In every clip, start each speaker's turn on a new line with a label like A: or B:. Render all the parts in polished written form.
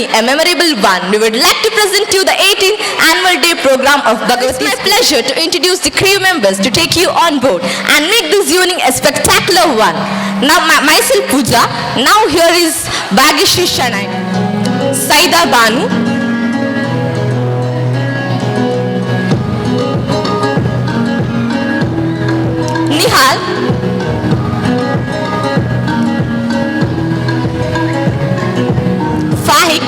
A: journey a memorable one, we would like to present you the 18th annual day program of Bhagavati. It's my pleasure to introduce the crew members to take you on board and make this evening a spectacular one. Now, myself Pooja. Now here is Bhagishri Shanai, Saida Banu, Nihal, Fahik,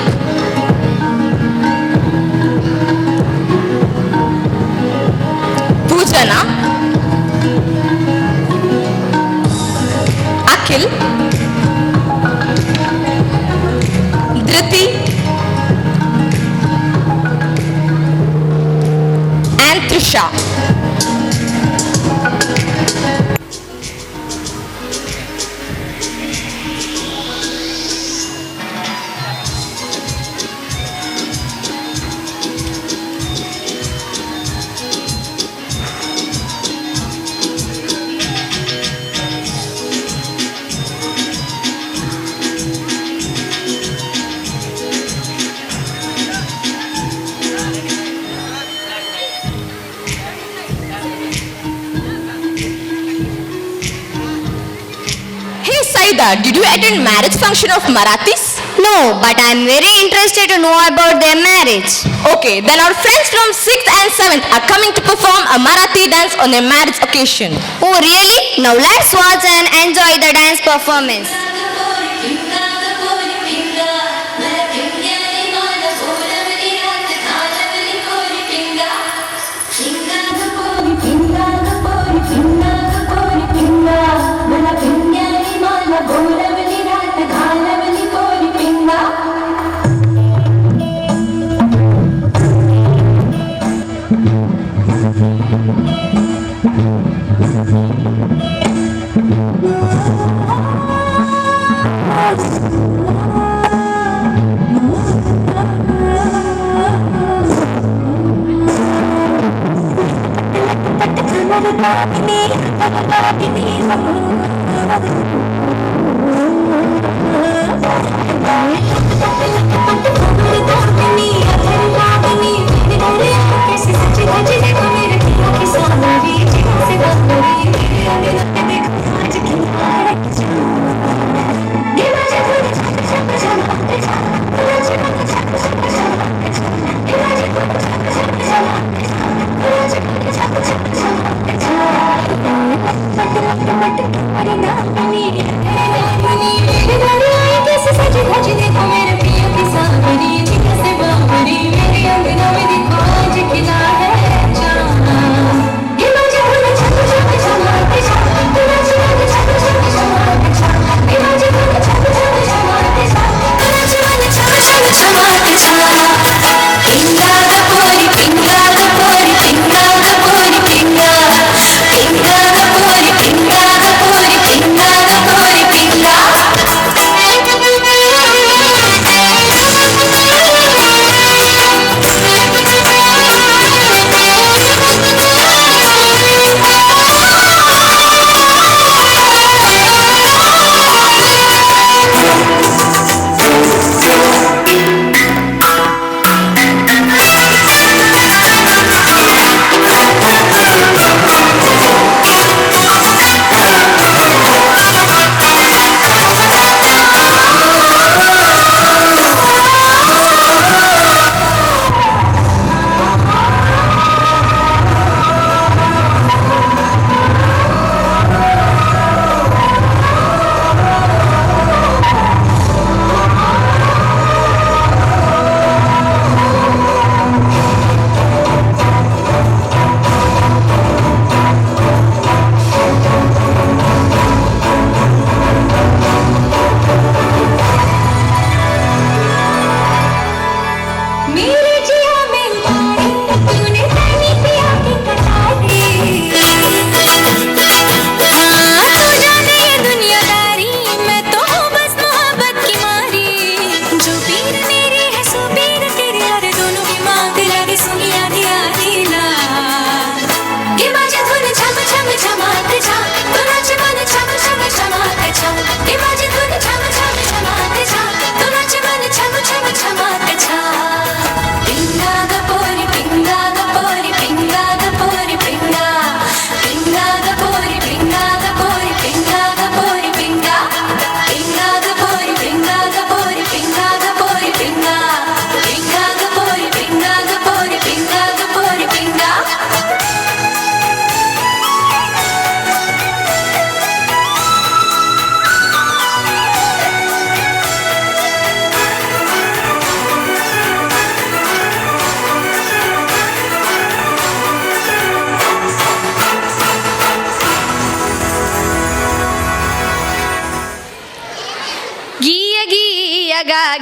A: Poojana, Akhil, Dhriti, and Trisha. Saida, did you attend marriage function of Marathis?
B: No, but I am very interested to know about their marriage.
A: Okay, then our friends from 6th and 7th are coming to perform a Marathi dance on a marriage occasion.
B: Oh really? Now let's watch and enjoy the dance performance.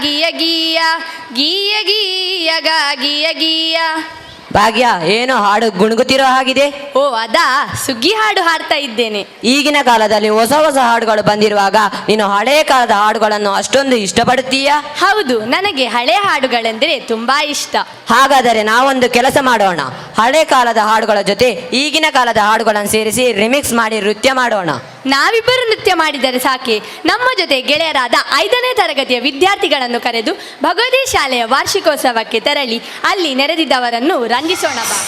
C: ಗೀಯ ಗೀಯ ಗೀಯ ಗೀಯ ಗಾ ಗೀಯ ಗೀಯ.
D: ಭಾಗ್ಯ ಏನು ಹಾಡು ಗುಣಗುತ್ತಿರೋ ಹಾಗಿದೆ.
C: ಓ ಅದಾ, ಸುಗ್ಗಿ ಹಾಡು ಹಾಡ್ತಾ ಇದ್ದೇನೆ.
D: ಈಗಿನ ಕಾಲದಲ್ಲಿ ಹೊಸ ಹೊಸ ಹಾಡುಗಳು ಬಂದಿರುವಾಗ ನೀನು ಹಳೆಯ ಕಾಲದ ಹಾಡುಗಳನ್ನು ಅಷ್ಟೊಂದು ಇಷ್ಟಪಡುತ್ತೀಯಾ?
C: ಹೌದು, ನನಗೆ ಹಳೆ ಹಾಡುಗಳೆಂದರೆ ತುಂಬಾ ಇಷ್ಟ.
D: ಹಾಗಾದರೆ ನಾವೊಂದು ಕೆಲಸ ಮಾಡೋಣ. ಹಳೆ ಕಾಲದ ಹಾಡುಗಳ ಜೊತೆ ಈಗಿನ ಕಾಲದ ಹಾಡುಗಳನ್ನು ಸೇರಿಸಿ ರಿಮಿಕ್ಸ್ ಮಾಡಿ ನೃತ್ಯ ಮಾಡೋಣ.
C: ನಾವಿಬ್ಬರು ನೃತ್ಯ ಮಾಡಿದರೆ ಸಾಕೆ. ನಮ್ಮ ಜೊತೆ ಗೆಳೆಯರಾದ 5ನೇ ತರಗತಿಯ ವಿದ್ಯಾರ್ಥಿಗಳನ್ನು ಕರೆದು ಭಗವತಿ ಶಾಲೆಯ ವಾರ್ಷಿಕೋತ್ಸವಕ್ಕೆ ತೆರಳಿ ಅಲ್ಲಿ ನೆರೆದಿದ್ದವರನ್ನು ರಂಜಿಸೋಣ ಬಾ.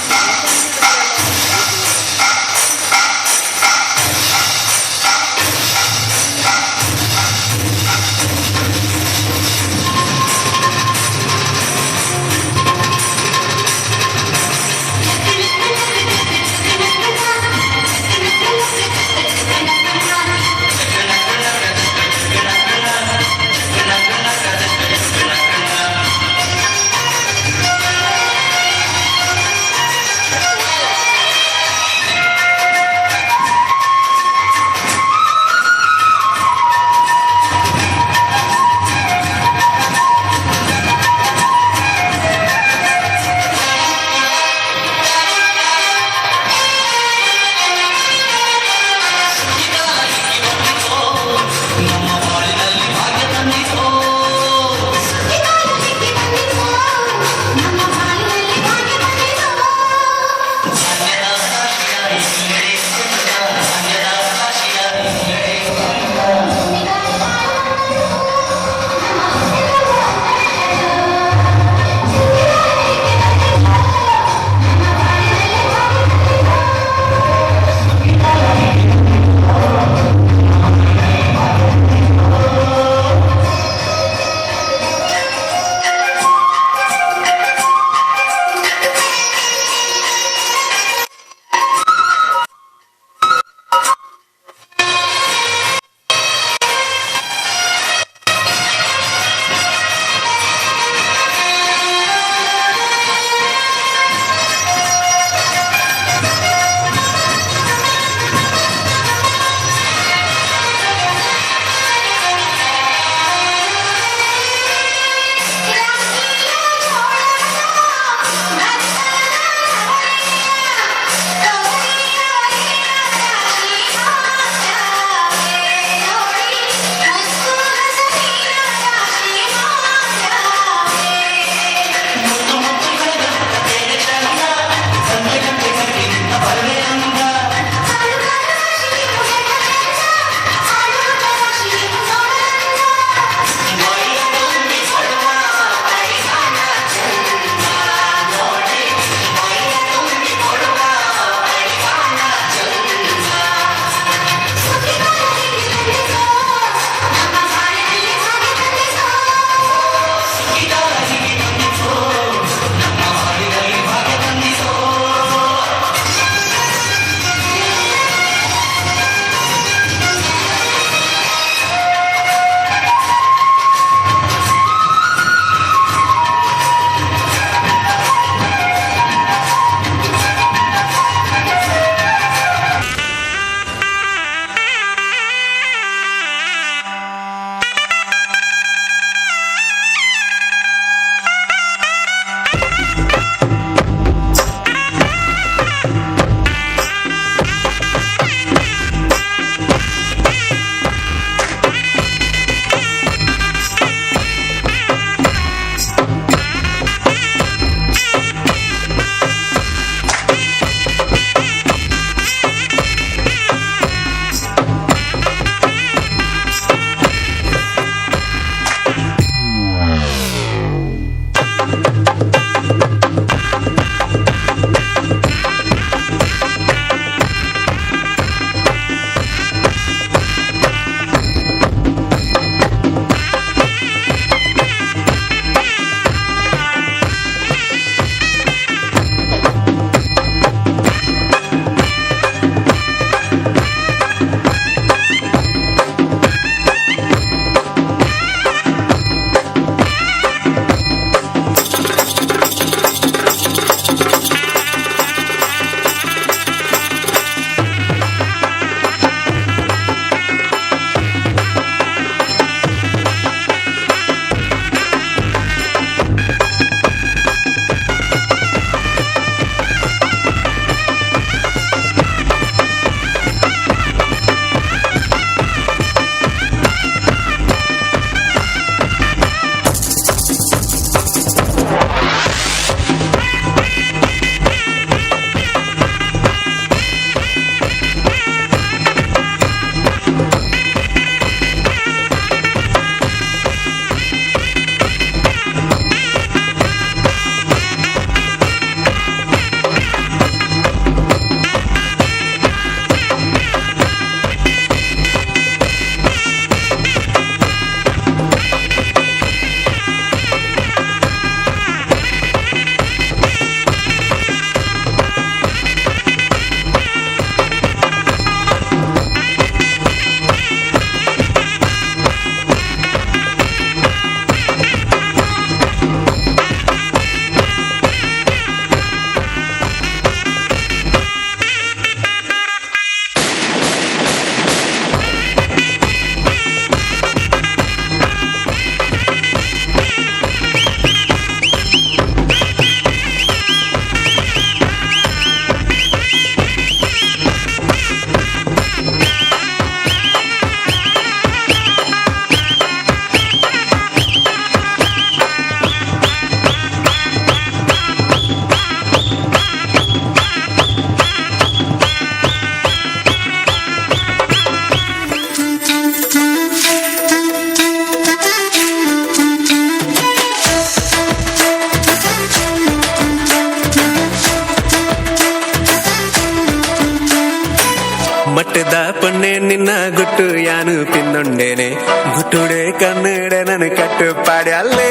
E: మట్టద పొన్నే నిన్న గుట్టు యాను పిందొండేనే గుట్టుడే కన్నుడే నన్ను కట్టు పాడాలే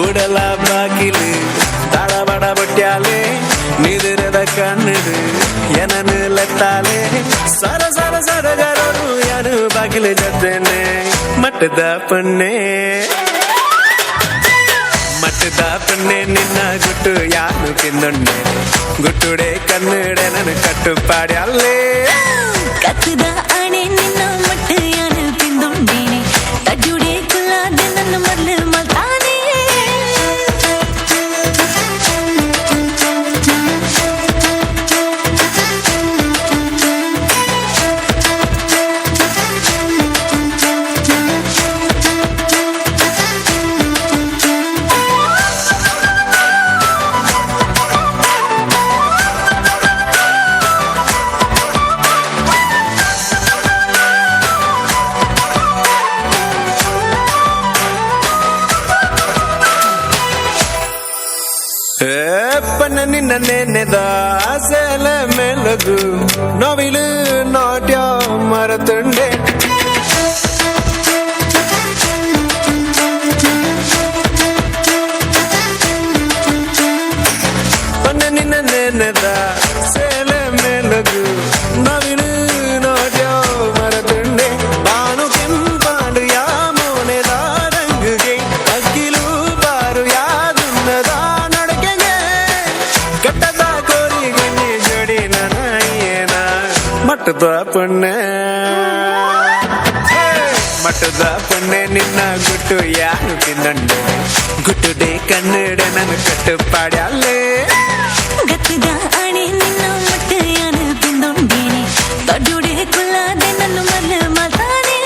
E: ಊಡಲ ಬಾಗಿಲು ತಾಳಬಡ ಬಟ್ಟ್ಯಾಲೆ ನಿದಿರದ ಕಣ್ಣದು ಏನನು ಲೆತ್ತಾಲೆ ಸರ ಸರ ಸರಗರನು ಯಾನು ಬಾಗಿಲು ಜದ್ದೇನೆ ಮಟ್ಟದ ಪಣ್ಣೆ ಮಟ್ಟದ ಪಣ್ಣೆ ನಿನ್ನ ಗುಟ್ಟು ಯಾನು ಕಿಂದೊಂಡೆ ಗುಟ್ಟುಡೆ ಕಣ್ಣುಡೆ ನನ್ನ ಕಟ್ಟು ಪಾಡ್ಯಾಲೆ
F: ಕತ್ತದ ಆಣೆ ನಿನ್ನ ಮಟ್ಟ ಯಾನು ಪಿಂದೊಂಡೇನೆ ತಡ್ಯುಡೆ ಕುಲ್ಲಾದ ನನ್ನ ಮೊದಲು ಮಲ್ತಾನೆ
E: ಪನ್ನ ನಿನ್ನ ನೆನೆದ ಆಸೆಲ ಮೆಲಗು ನೋವಿಲು ನಾಟ್ಯ ಮರತುಂಡೆ ಪನ್ನ ನಿನ್ನ ನೆನೆದ ಸೇಲ ಮೆಲಗು ನೋವಿಲು ನಾಟ್ಯ ಮರತುಂಡೆ ಬಾನು ಕೆಂಪಾಡು ಯಾ ಮೋನೆದ ರಂಗುಗೆ ಅಕ್ಕಿಲು ಬಾರು ಯಾದುನ್ನದ ಕಟ್ಟದ ಕೋರಿಗೆ ಜೋಡಿ ನನಯ್ಯನ ಮಟ್ಟದ ಪುಣ್ಣೆ ಮಟ್ಟದ ಪುಣ್ಣೆ ನಿನ್ನ ಗುಟ್ಟು ಯಾರು ತಿಂದಂಡೆ ಗುಟ್ಟುಡೆ ಕನ್ನಡ ನನ್ನ ಕಟ್ಟು ಪಾಡ್ಯಾಲೆ
F: ಗತ್ತದ ಆಣೆ ನಿನ್ನ ಮಟ್ಟ ಯಾನು ಪಿಂದೊಂಡೇನೆ ತಡ್ಯುಡೆ ಕುಲ್ಲಾದ ನನ್ನ ಮೊದಲು ಮಲ್ತಾನೆ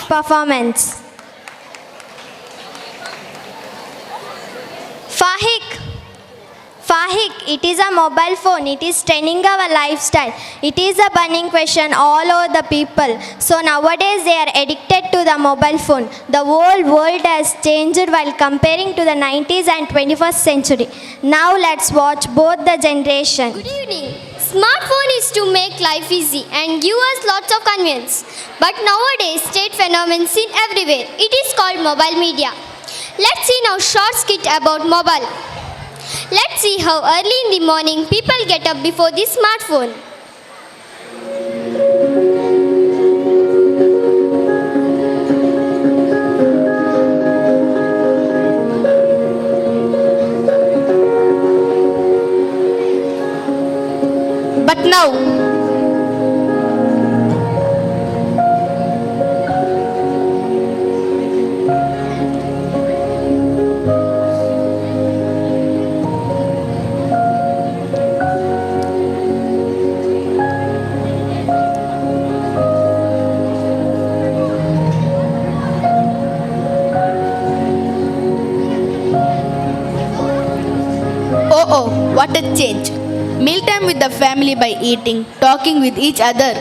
B: Performance. Fahik, it is a mobile phone. It is training our lifestyle. It is a burning question all over the people. So nowadays they are addicted to the mobile phone. The whole world has changed while comparing to the 90s and 21st century. Now let's watch both the generation.
G: Good evening. Smartphone is to make life easy and give us lots of convenience. But nowadays, state phenomenon seen everywhere. It is called mobile media. Let's see now short skit about mobile. Let's see how early in the morning people get up before the smartphone.
A: now?
H: Oh, what a change. Mealtime with the family by eating, talking with each other.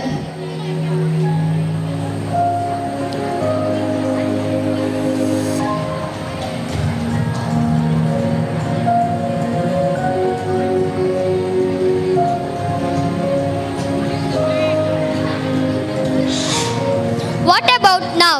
G: What about now?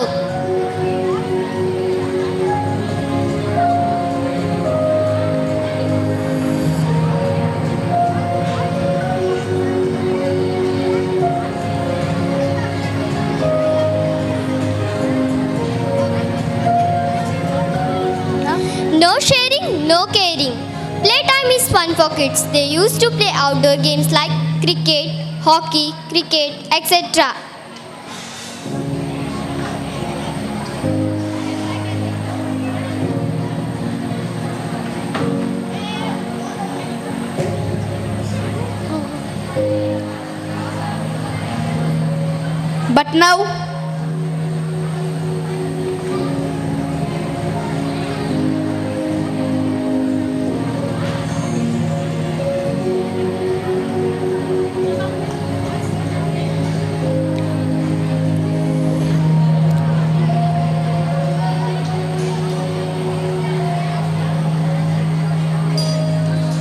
G: No sharing, no caring. Playtime is fun for kids. They used to play outdoor games like cricket, hockey, cricket, etc.
H: But now,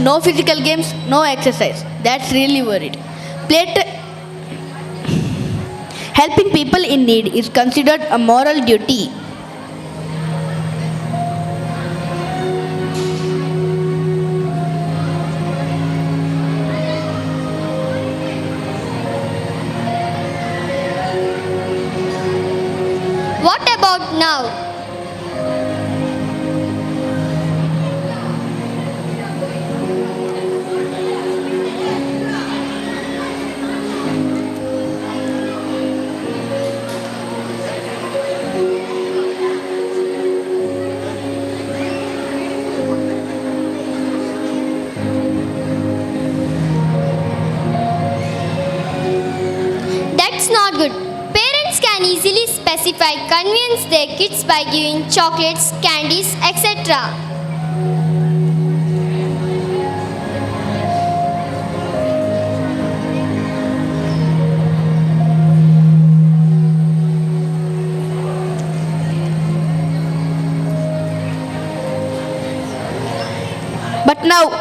H: no physical games, no exercise. That's really worried. Helping people in need is considered a moral duty.
G: What about now? That's not good. Parents can easily specify convince their kids by giving chocolates, candies, etc.
H: But now,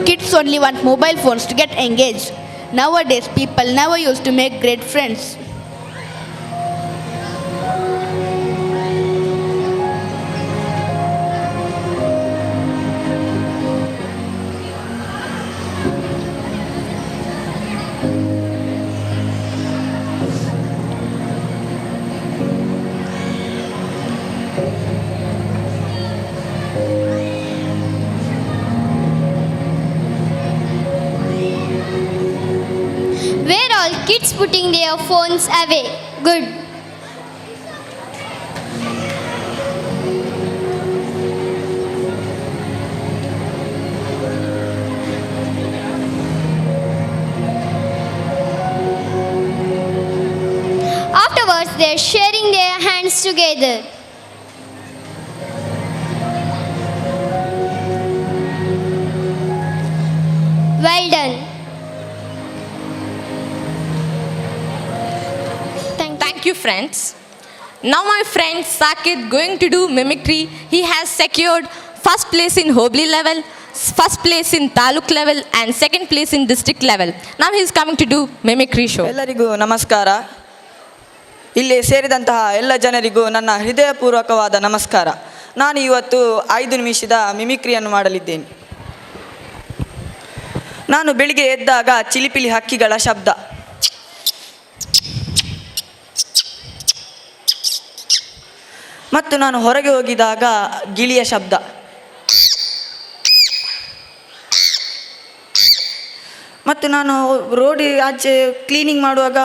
H: kids only want mobile phones to get engaged. Nowadays, people never used to make great friends.
G: Where all kids putting their phones away? Good. Afterwards, they're sharing their hands together. Well done.
A: Thank you, friends. Now my friend Sakit going to do mimicry. He has secured first place in Hobli level, first place in Taluk level and second place in district level. Now he is coming to do mimicry show.
I: ಎಲ್ಲರಿಗೂ ನಮಸ್ಕಾರ. ಇಲ್ಲಿ ಸೇರಿದಂತಹ ಎಲ್ಲ ಜನರಿಗೂ ನನ್ನ ಹೃದಯಪೂರ್ವಕವಾದ ನಮಸ್ಕಾರ. ನಾನು ಇವತ್ತು 5 ನಿಮಿಷದ ಮಿಮಿಕ್ರಿಯನ್ನು ಮಾಡಲಿದ್ದೇನೆ. ನಾನು ಬೆಳಿಗ್ಗೆ ಎದ್ದಾಗ ಚಿಲಿಪಿಲಿ ಹಕ್ಕಿಗಳ ಶಬ್ದ, ಮತ್ತು ನಾನು ಹೊರಗೆ ಹೋಗಿದಾಗ ಗಿಳಿಯ ಶಬ್ದ, ಮತ್ತು ನಾನು ರೋಡ್ ಆಚೆ ಕ್ಲೀನಿಂಗ್ ಮಾಡುವಾಗ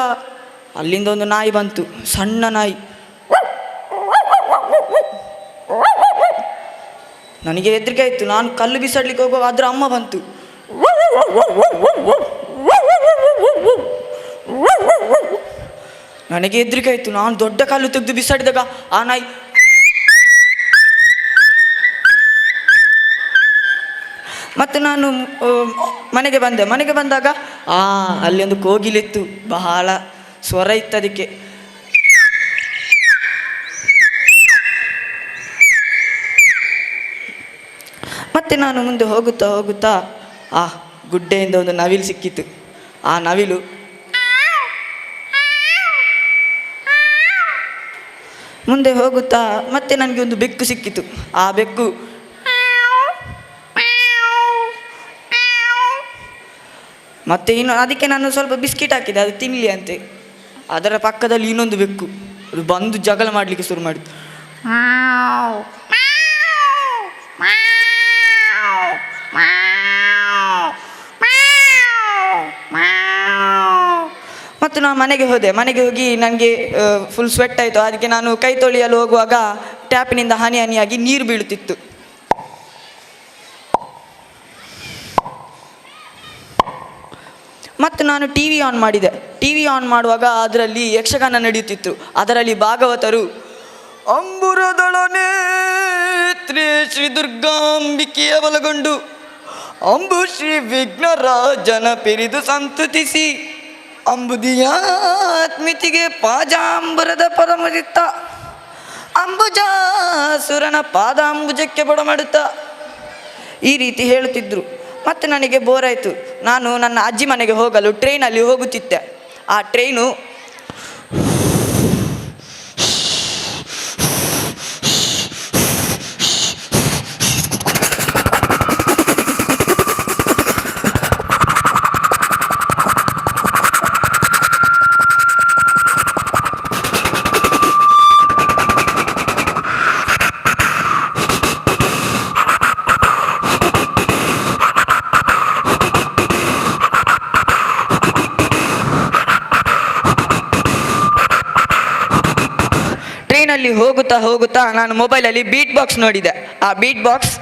I: ಅಲ್ಲಿಂದ ಒಂದು ನಾಯಿ ಬಂತು, ಸಣ್ಣ ನಾಯಿ. ನನಗೆ ಹೆದರಿಕೆ ಆಯಿತು. ನಾನು ಕಲ್ಲು ಬಿಸಾಡ್ಲಿಕ್ಕೆ ಹೋಗುವಾಗ ಅದರ ಅಮ್ಮ ಬಂತು. ನನಗೆ ಹೆದರಿಕೆ ಆಯಿತು. ನಾನು ದೊಡ್ಡ ಕಲ್ಲು ತೆಗೆದು ಬಿಸಾಡಿದಾಗ ಆ ನಾಯಿ ಮತ್ತು ನಾನು ಮನೆಗೆ ಬಂದಾಗ ಅಲ್ಲಿ ಒಂದು ಕೋಗಿಲಿತ್ತು, ಬಹಳ ಸ್ವರ ಇತ್ತು ಅದಕ್ಕೆ. ಮತ್ತು ನಾನು ಮುಂದೆ ಹೋಗುತ್ತಾ ಗುಡ್ಡೆಯಿಂದ ಒಂದು ನವಿಲು ಸಿಕ್ಕಿತು. ಆ ನವಿಲು ಮುಂದೆ ಹೋಗುತ್ತಾ ಮತ್ತೆ ನನಗೆ ಒಂದು ಬೆಕ್ಕು ಸಿಕ್ಕಿತು. ಆ ಬೆಕ್ಕು ಮತ್ತೆ ಇನ್ನು ಅದಕ್ಕೆ ನಾನು ಸ್ವಲ್ಪ ಬಿಸ್ಕಿಟ್ ಹಾಕಿದೆ, ಅದು ತಿನ್ನಲಿ ಅಂತೆ. ಅದರ ಪಕ್ಕದಲ್ಲಿ ಇನ್ನೊಂದು ಬೆಕ್ಕು, ಅದು ಬಂದು ಜಗಳ ಮಾಡಲಿಕ್ಕೆ ಶುರು ಮಾಡಿತು. ಮತ್ತು ನಾನು ಮನೆಗೆ ಹೋಗಿ ನನಗೆ ಫುಲ್ ಸ್ವೆಟ್ ಆಯಿತು. ಅದಕ್ಕೆ ನಾನು ಕೈ ತೊಳೆಯಲು ಹೋಗುವಾಗ ಟ್ಯಾಪಿನಿಂದ ಹನಿಯಾಗಿ ನೀರು ಬೀಳುತ್ತಿತ್ತು. ಮತ್ತು ನಾನು ಟಿ ವಿ ಆನ್ ಮಾಡುವಾಗ ಅದರಲ್ಲಿ ಯಕ್ಷಗಾನ ನಡೆಯುತ್ತಿತ್ತು. ಅದರಲ್ಲಿ ಭಾಗವತರು ಅಂಬುರದೊಳನೇತ್ರೆ ಶ್ರೀ ದುರ್ಗಾಂಬಿಕೆಯ ಬಲಗೊಂಡು ಅಂಬು ಶ್ರೀ ವಿಘ್ನರಾಜನ ಪಿರಿದು ಸಂತುತಿಸಿ ಅಂಬುದಿಯಾತ್ಮಿತಿಗೆ ಪಾಜಾಂಬರದ ಪರಮರಿತ್ತ ಅಂಬುಜಾಸುರನ ಪಾದಾಂಬುಜಕ್ಕೆ ಬಡಮಾಡುತ್ತ ಈ ರೀತಿ ಹೇಳುತ್ತಿದ್ದರು. ಮತ್ತು ನನಗೆ ಬೋರ್ ಆಯಿತು. ನಾನು ನನ್ನ ಅಜ್ಜಿ ಮನೆಗೆ ಹೋಗಲು ಟ್ರೈನಲ್ಲಿ ಹೋಗುತ್ತಿದ್ದೆ. ಆ ಟ್ರೈನು ಟ್ರೈನಲ್ಲಿ ಹೋಗುತ್ತಾ ನಾನು ಮೊಬೈಲಲ್ಲಿ ಬೀಟ್ ಬಾಕ್ಸ್ ನೋಡಿದೆ. ಆ ಬೀಟ್ ಬಾಕ್ಸ್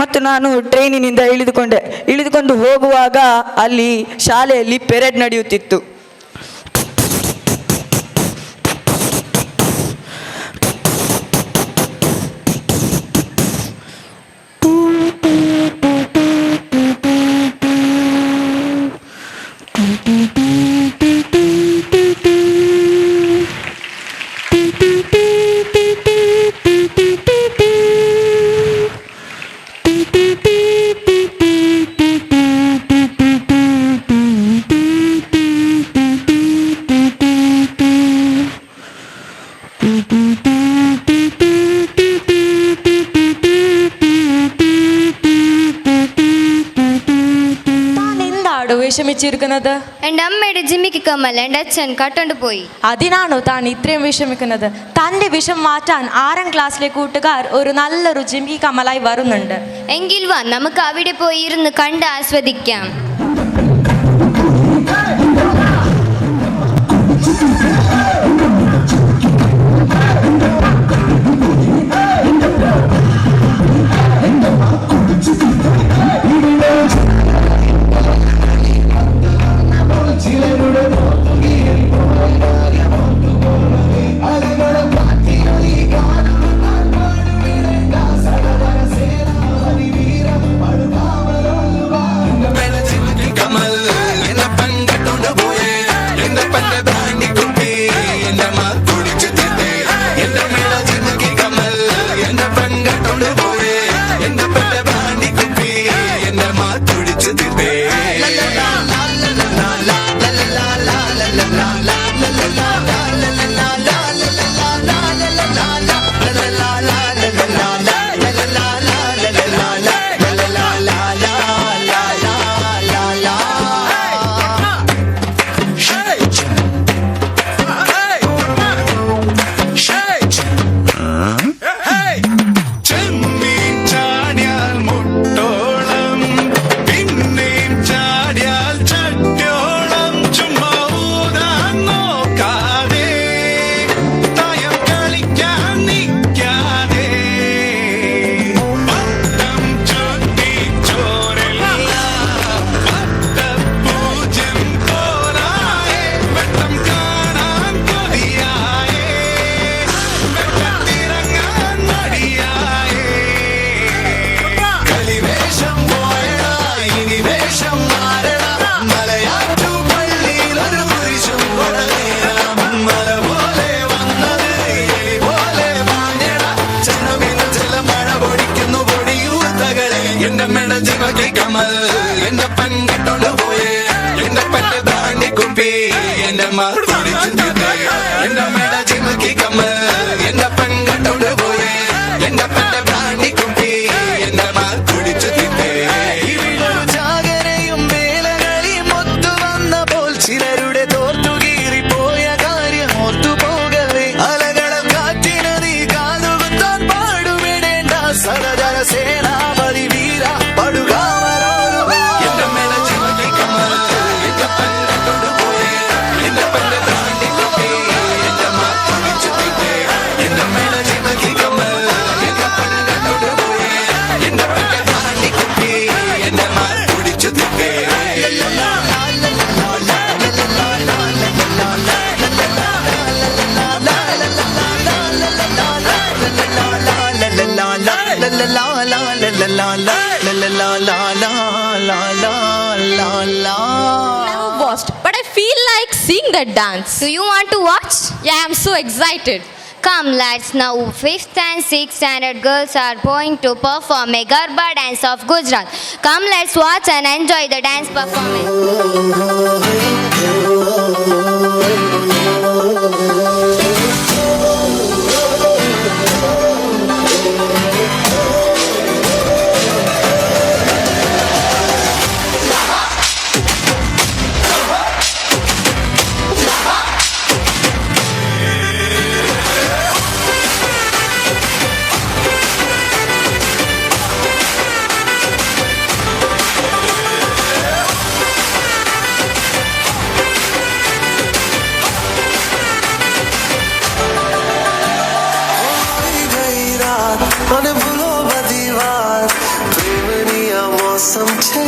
I: ಮತ್ತು ನಾನು ಟ್ರೈನಿನಿಂದ ಇಳಿದುಕೊಂಡು ಹೋಗುವಾಗ ಅಲ್ಲಿ ಶಾಲೆಯಲ್ಲಿ ಪೆರೇಡ್ ನಡೆಯುತ್ತಿತ್ತು.
A: വിഷമിച്ചിരിക്കുന്നത്
G: എൻ്റെ അമ്മയുടെ ജിമ്മിക്ക് കമ്മൽ എൻ്റെ അച്ഛൻ കട്ടോണ്ട് പോയി.
A: അതിനാണോ താൻ ഇത്രയും വിഷമിക്കുന്നത്? തൻ്റെ വിഷം മാറ്റാൻ 6ാം ക്ലാസ്സിലെ കൂട്ടുകാർ ഒരു നല്ലൊരു ജിമ്മി കമ്മലായി വരുന്നുണ്ട്.
G: എങ്കിൽ വാ, നമുക്ക് അവിടെ പോയി ഇരുന്ന് കണ്ട് ആസ്വദിക്കാം.
E: എന്റെ മേട ജിമക്കി കമൽ എന്റെ പെൺകിട്ടോണ്ട് പോയേ എന്റെ പെണ്ണ് ബ്രാൻഡി കുപ്പി എന്റെ മാർ കുടിച്ചിട്ടേ എന്റെ മേട ജിമക്കി കമൽ എന്റെ പെൺകിട്ടോണ്ട് പോയേ എന്റെ പെണ്ണ് ബ്രാൻഡി കുപ്പി എന്റെ മാർ കുടിച്ചിട്ടേ ജാഗരയും വേലകളിയും ഒത്തു വന്നപ്പോൾ ചിലരുടെ തോർത്തുകീറി പോയ കാര്യം ഓർത്തു പോകവേ അലകളും കാറ്റിന് നീ കാതുകുത്താൻ പാടുവിടേണ്ട സദജന സേനാപതി വീര പടുകാമരോരു എന്റെ മേലെ ചിമക്കി കമൽ എന്റെ പെണ്ണിട്ടോണ്ട് പോയേ എന്റെ പെണ്ണ് ബ്രാൻഡി കുപ്പി എന്റെ മാർ കുടിച്ചിട്ടേ എന്റെ മേലെ ചിമക്കി കമൽ എന്റെ പെണ്ണിട്ടോണ്ട് പോയേ എന്റെ പെണ്ണ് ബ്രാൻഡി കുപ്പി എന്റെ Mar കുടിച്ചിട്ടേ
A: Never watched, but I feel like seeing that dance.
G: Do you want to watch?
A: Yeah, I'm so excited.
G: Come lads, now 5th and 6th standard girls are going to perform a Garba dance of Gujarat. Come let's watch and enjoy the dance performance.
E: મને ભૂલો બધી વાત પ્રેમની આ મૌસમ છે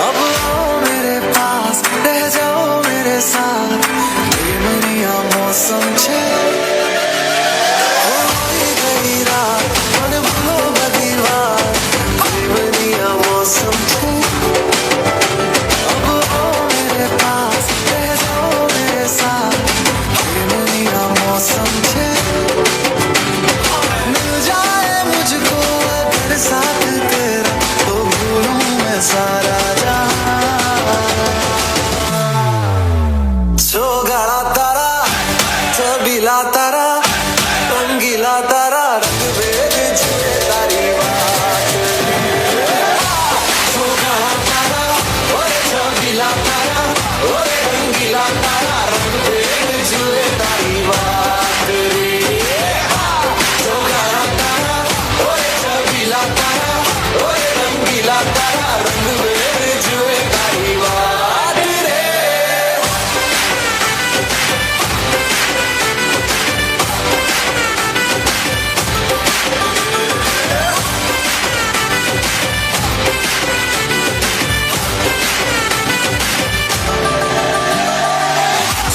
E: अब आओ मेरे पास रह जाओ मेरे साथ प्रेमनी आ मौसम છે ગઈ રાત મને ભૂલો બધી વાત પ્રેમની આ મૌસમ છે अब आओ मेरे पास रह जाओ मेरे साथ प्रेमनी आ मौसम છે मिल जाए मुझको अगर साथ तेरा तो भूलूं मैं सारा गाड़ा तारा छबीला तारा रंगीला तारा रंग भेद छुए तारी बात गाड़ा तारा ओए छबीला तारा ओए रंगीला तारा रंग भेद छुए तारी बात रे गाड़ा तारा ओए छबीला तारा ओए रंगीला तारा रंग भेद छुए तारी बात रे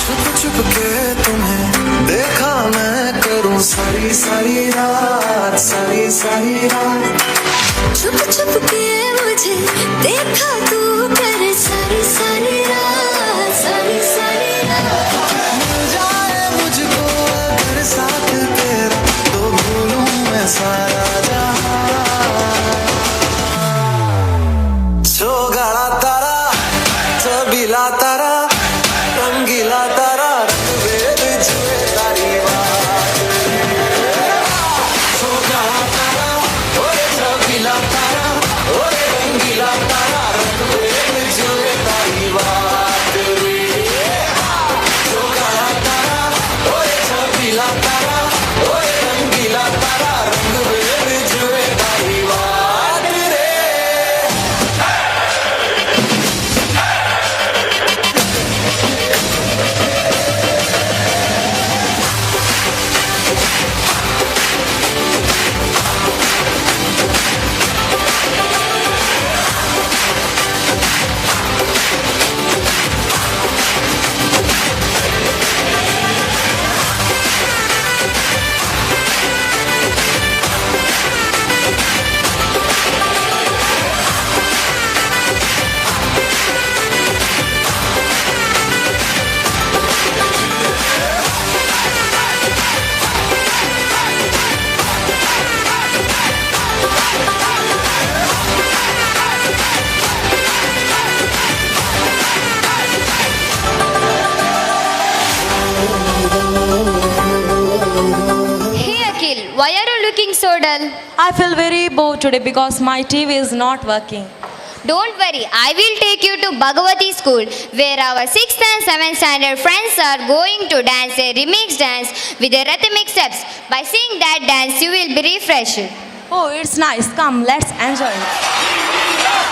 E: छुप छुप के तुम्हें देखा मैं करूं सारी सारी रात सारी सारी रात
F: छुप छुप के मुझे देखा तू कर सारी सारी रात सारी सारी रात
E: मिल जाए मुझको अगर साथ तेरा तो भूलूं मैं सारा जहां गाड़ा तारा छबीला तारा रंगीला तारा रंग भेद छुए तारी बात गाड़ा तारा ओए छबीला तारा ओए रंगीला तारा रंग
C: tell?
A: I feel very bored today because my TV is not working.
G: Don't worry, I will take you to Bhagavati School where our 6th and 7th standard friends are going to dance a remix dance with the rhythmic steps. By seeing that dance, you will be refreshed.
A: Oh, it's nice. Come, let's enjoy it.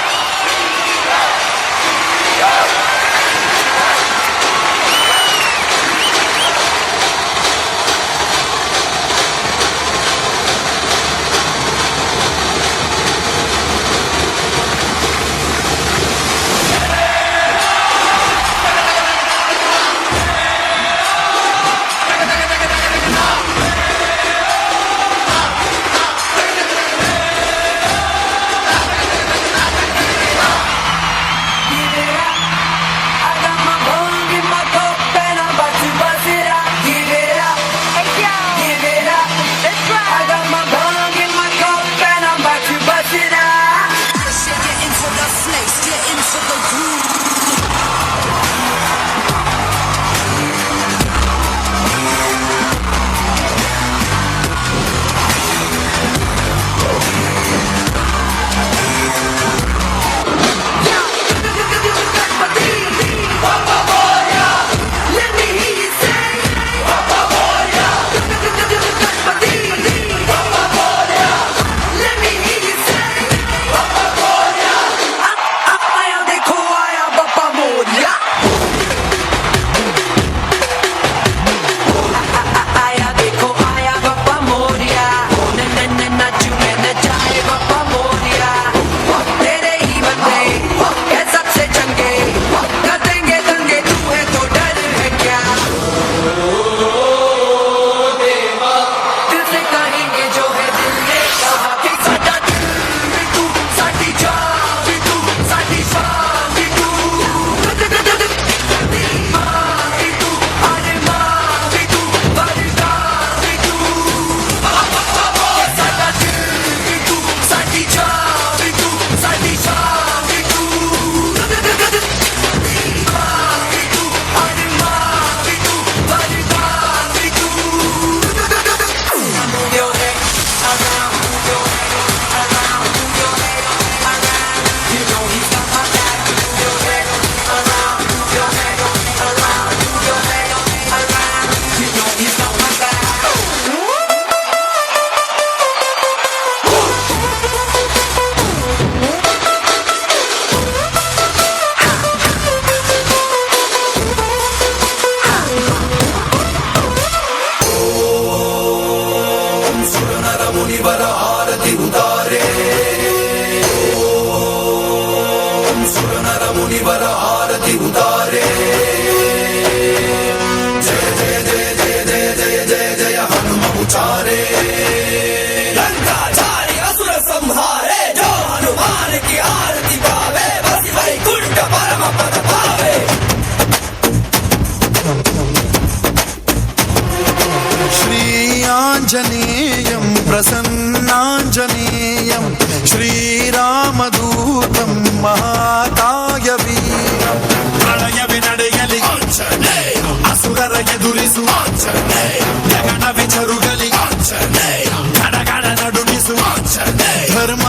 E: श्रीयाञ्जनेयं प्रसन्नाञ्जनेयं श्रीरामदूतं महाकायवीरं प्रलयवे ನಡೆಯಲಿ ಆಂಜನೇಯ ಅಸುರರ ಎದುರಿಸು ಆಂಜನೇಯ ಗಗನವೇ ಜರುಗಲಿ ಆಂಜನೇಯ ಗಡಗಡ ನಡುಗಿಸು ಆಂಜನೇಯ ಧರ್ಮ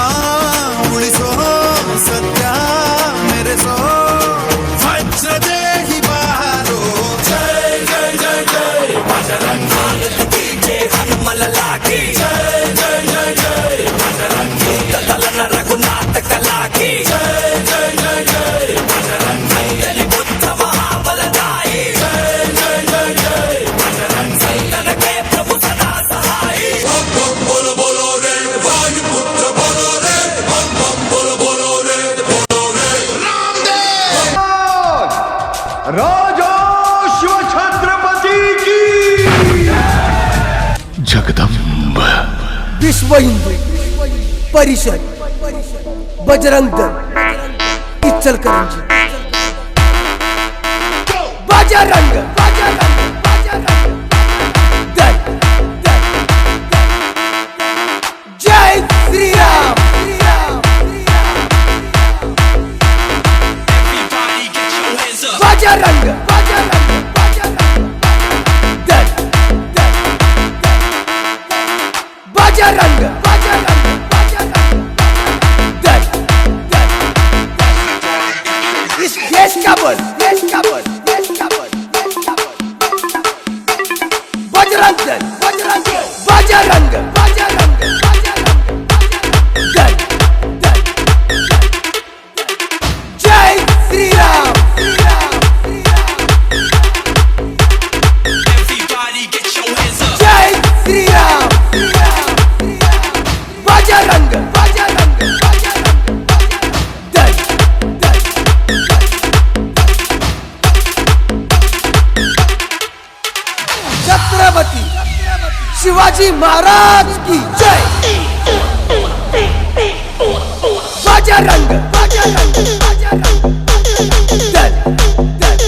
E: ಉಳಿಸೋ ಸತ್ಯ ಮೆರೆಸೋ ವಜ್ರದೇಹಿ ಬಾರೋ ಜೈ ಜೈ ಜೈ ಜೈ ಬಜರಂಗಿ ಹನುಮಲ ಲಾಗಿ ಜೈ ಜೈ ಜೈ ಜೈ ಬಜರಂಗಿ ದಲನ ರಘುನಾಥ ಕಲಾಗಿ ಜೈ ಜೈ ಜೈ ಜೈ ಬಜರಂಗಿ ಎಲಿ ಬುದ್ಧ ಮಹಾಬಲದಾಯಿ ಜೈ ಜೈ ಜೈ ಜೈ ಬಜರಂಗಿ ನನಗೆ ಪ್ರಭು ಸದಾ ಸಹಾಯಿ ಬಂ ಬೋಲೋ ಬೋಲೋ ರೇ ವಾಯು ಪುತ್ರ ಬೋಲೋ ರೇ ಬಂ ಬೋಲೋ ಬೋಲೋ ರೇ ರಾಮದೇವ್
J: राजा शिव छत्रपति की
E: जगदम्ब
J: विश्व हिंदू परिषद बजरंग दल इचलकरंजी बजरंग दल जय Shri Ram Bajrang Dal Bajrang Kabul, yes Kabul, yes Kabul, yes Kabul. Bajrang Dal, Bajrang Dal, Bajrang Dal, Bajrang Dal, Dal, Dal. Jai Sri Ram, Sri Ram, Sri Ram.
E: Everybody get your hands up.
J: Jai Sri Ram, Sri Ram, Sri Ram. Bajrang Dal, Bajrang Dal, Bajrang Dal, Dal, Dal. Chhatrapati Shivaji Maharaj की जय। बजरंग बजरंग बजरंग दल दल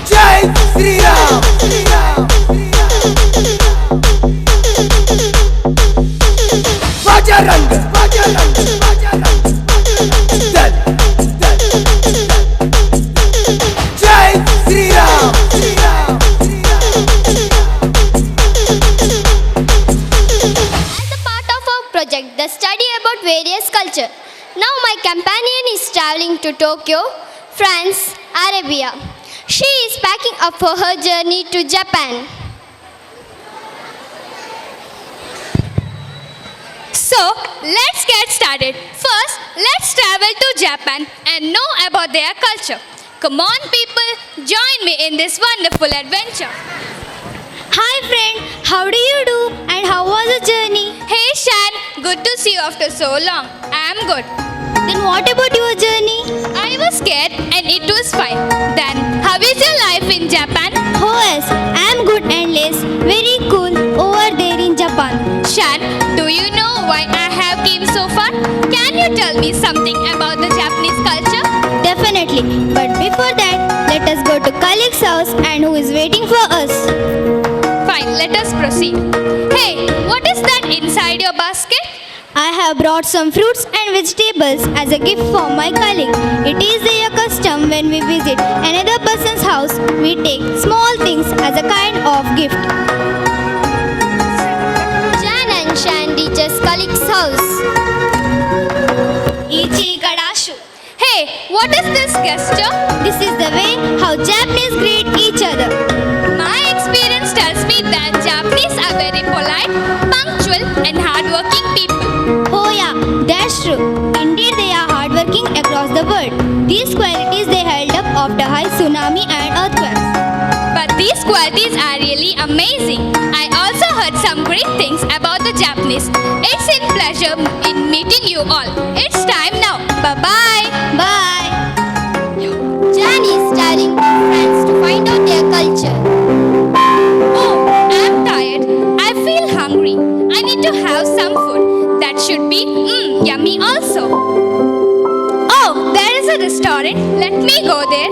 J: जय श्री राम श्री राम श्री राम। बजरंग बजरंग बजरंग दल दल जय Shri Ram Shri Ram.
G: As a part of our project, the study about various culture. Now my companion is traveling to Tokyo, France, Arabia. She is packing up for her journey to Japan.
C: So, let's get started. First, let's travel to Japan and know about their culture. Come on, people, join me in this wonderful adventure.
B: Hi friend, how do you do and how was the journey?
C: Hey, Shan, good to see you after so long. I'm good.
B: Then what about your journey?
C: I was scared and it was fine. Then, how is your life in Japan?
B: Oh yes, I am good and less very cool over there in Japan.
C: Shan, do you know why I have came so far? Can you tell me something about the Japanese culture?
B: Definitely, but before that, let us go to colleague's house and who is waiting for us.
C: Fine, let us proceed. Hey, what is that inside your basket?
B: I have brought some fruits and vegetables as a gift for my colleague. It is their custom when we visit another person's house, we take small things as a kind of gift.
G: Jan and Shan reaches colleague's house.
B: Ichi Gadashu.
C: Hey, what is this gesture?
B: This is the way how Japanese greet each other.
C: My experience tells me that Japanese are very polite, punctual and hardworking people.
B: Oh yeah, that's true. Indeed, they are hardworking across the world. These qualities they held up after high tsunami and earthquakes.
C: But these qualities are really amazing. I also heard some great things about the Japanese. It's a pleasure in meeting you all. It's time now. Bye-bye.
B: Bye.
G: Jan is traveling to France to find out their culture.
C: Oh, I'm tired. I feel hungry. I need to have some food. That should be yummy also. Oh, there is a restaurant. Let me go there.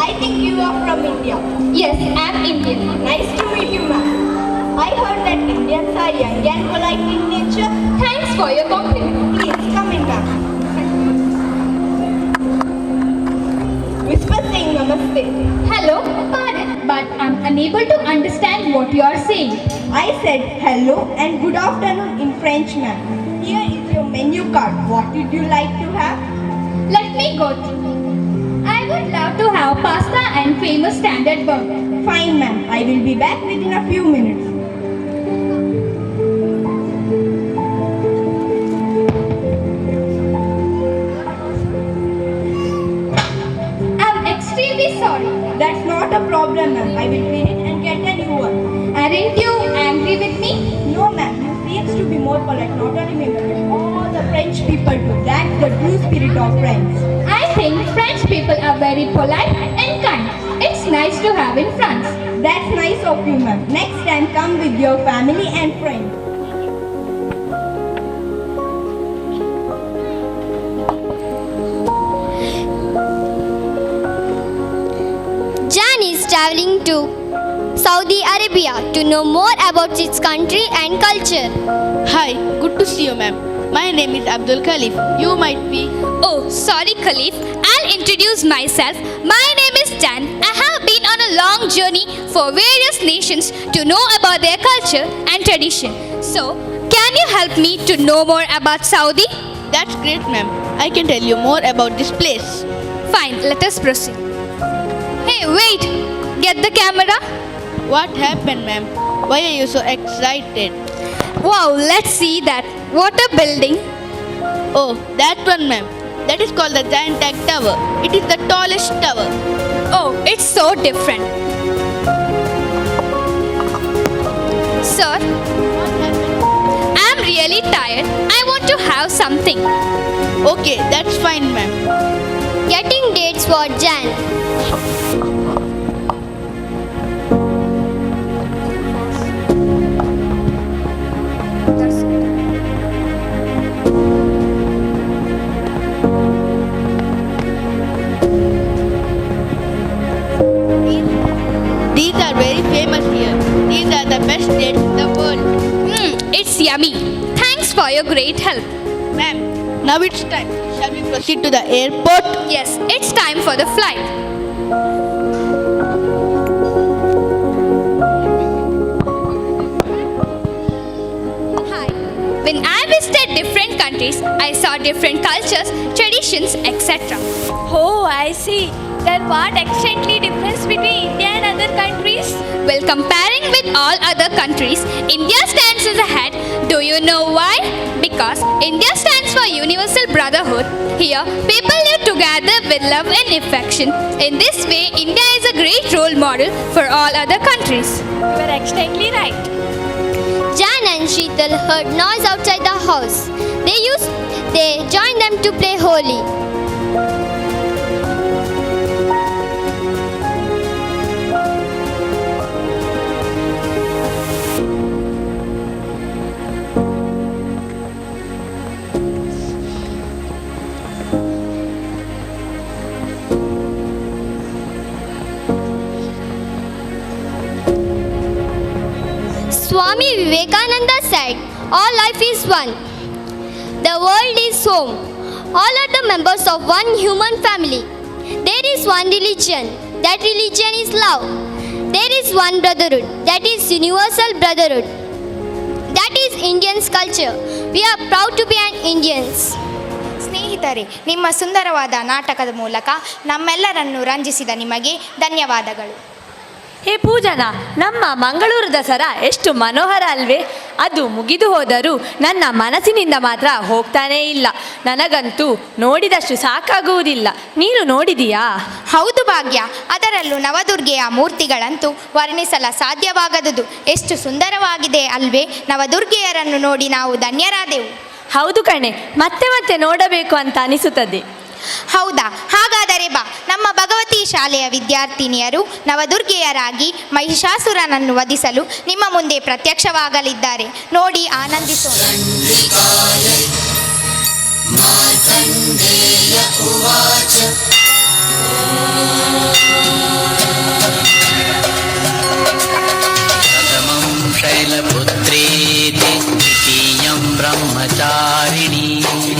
B: I think you are from India.
C: Yes, I'm Indian.
B: Nice to meet you, ma'am. I heard that Indians are young and polite in nature.
C: Thanks for your compliment.
B: Please come in, ma'am. Whisper saying namaste.
C: Hello, pardon, but I'm unable to understand what you are saying.
B: I said hello and good afternoon in French, ma'am. Here is your menu card. What would you like to have?
C: Let me go through. I would love to have pasta and famous standard burger.
B: Fine, ma'am. I will be back within a few minutes.
C: I'm extremely sorry.
B: That's not a problem, ma'am. I will clean it and get a new one.
C: Aren't you angry with me?
B: No, ma'am. You seems to be more polite. Not only me, but all the French people do. That's the true spirit of France.
C: I think French people are very polite and kind. It's nice to have in France.
B: That's nice of you, ma'am. Next time, come with your family and friends.
G: Jan is traveling to Saudi Arabia to know more about its country and culture.
H: Hi, good to see you, ma'am. My name is Abdul Khalif. You might be.
C: Oh, sorry, Khalif. I'll introduce myself. My name is Jan. I have been on a long journey for various nations to know about their culture and tradition. So, can you help me to know more about Saudi?
H: That's great, ma'am. I can tell you more about this place.
C: Fine, let us proceed. Hey, wait! Get the camera.
H: What happened, ma'am? Why are you so excited?
C: Wow, let's see that. What a building.
H: Oh, that one, ma'am. That is called the Giant Tag Tower. It is the tallest tower.
C: Oh, it's so different. Sir, I'm really tired. I want to have something.
H: Okay, that's fine, ma'am.
G: Getting dates for Jan.
H: These are very famous here. These are the best dates in the world.
C: It's yummy. Thanks for your great help.
H: Ma'am, now it's time. Shall we proceed to the airport?
C: Yes, it's time for the flight. Hi. When I visited different countries, I saw different cultures, traditions, etc. Oh, I see. Then what exactly difference between India and other countries? Well, comparing with all other countries, India stands as ahead. Do you know why? Because India stands for universal brotherhood. Here, people live together with love and affection. In this way, India is a great role model for all other countries. You are exactly right.
G: Jan and Sheetal heard noise outside the house. They joined them to play Holi. Swami Vivekananda said, all life is one. The world is home. All are the members of one human family. There is one religion. That religion is love. There is one brotherhood. That is universal brotherhood. That is Indian's culture. We are proud to be an Indians.
K: ಸ್ನೇಹಿತರೆ, ನಿಮ್ಮ ಸುಂದರವಾದ ನಾಟಕದ ಮೂಲಕ ನಮ್ಮೆಲ್ಲರನ್ನು ರಂಜಿಸಿದ ನಿಮಗೆ ಧನ್ಯವಾದಗಳು.
D: ಹೇ ಪೂಜನಾ, ನಮ್ಮ ಮಂಗಳೂರು ದಸರಾ ಎಷ್ಟು ಮನೋಹರ ಅಲ್ವೇ? ಅದು ಮುಗಿದು ಹೋದರೂ ನನ್ನ ಮನಸ್ಸಿನಿಂದ ಮಾತ್ರ ಹೋಗ್ತಾನೇ ಇಲ್ಲ. ನನಗಂತೂ ನೋಡಿದಷ್ಟು ಸಾಕಾಗುವುದಿಲ್ಲ. ನೀನು ನೋಡಿದೀಯಾ?
K: ಹೌದು ಭಾಗ್ಯ, ಅದರಲ್ಲೂ ನವದುರ್ಗೆಯ ಮೂರ್ತಿಗಳಂತೂ ವರ್ಣಿಸಲು ಸಾಧ್ಯವಾಗದುದು. ಎಷ್ಟು ಸುಂದರವಾಗಿದೆ ಅಲ್ವೇ? ನವದುರ್ಗೆಯರನ್ನು ನೋಡಿ ನಾವು ಧನ್ಯರಾದೆವು.
D: ಹೌದು ಕಣೆ, ಮತ್ತೆ ಮತ್ತೆ ನೋಡಬೇಕು ಅಂತ ಅನಿಸುತ್ತದೆ.
K: ಹೌದಾ? ಹಾಗಾದರೆ ಬಾ, ನಮ್ಮ ಭಗವತಿ ಶಾಲೆಯ ವಿದ್ಯಾರ್ಥಿನಿಯರು ನವದುರ್ಗೆಯರಾಗಿ ಮಹಿಷಾಸುರನನ್ನು ವಧಿಸಲು ನಿಮ್ಮ ಮುಂದೆ ಪ್ರತ್ಯಕ್ಷವಾಗಲಿದ್ದಾರೆ. ನೋಡಿ ಆನಂದಿಸೋಣ.
E: शैलपुत्रेति द्वितीयं ब्रह्मचारिणी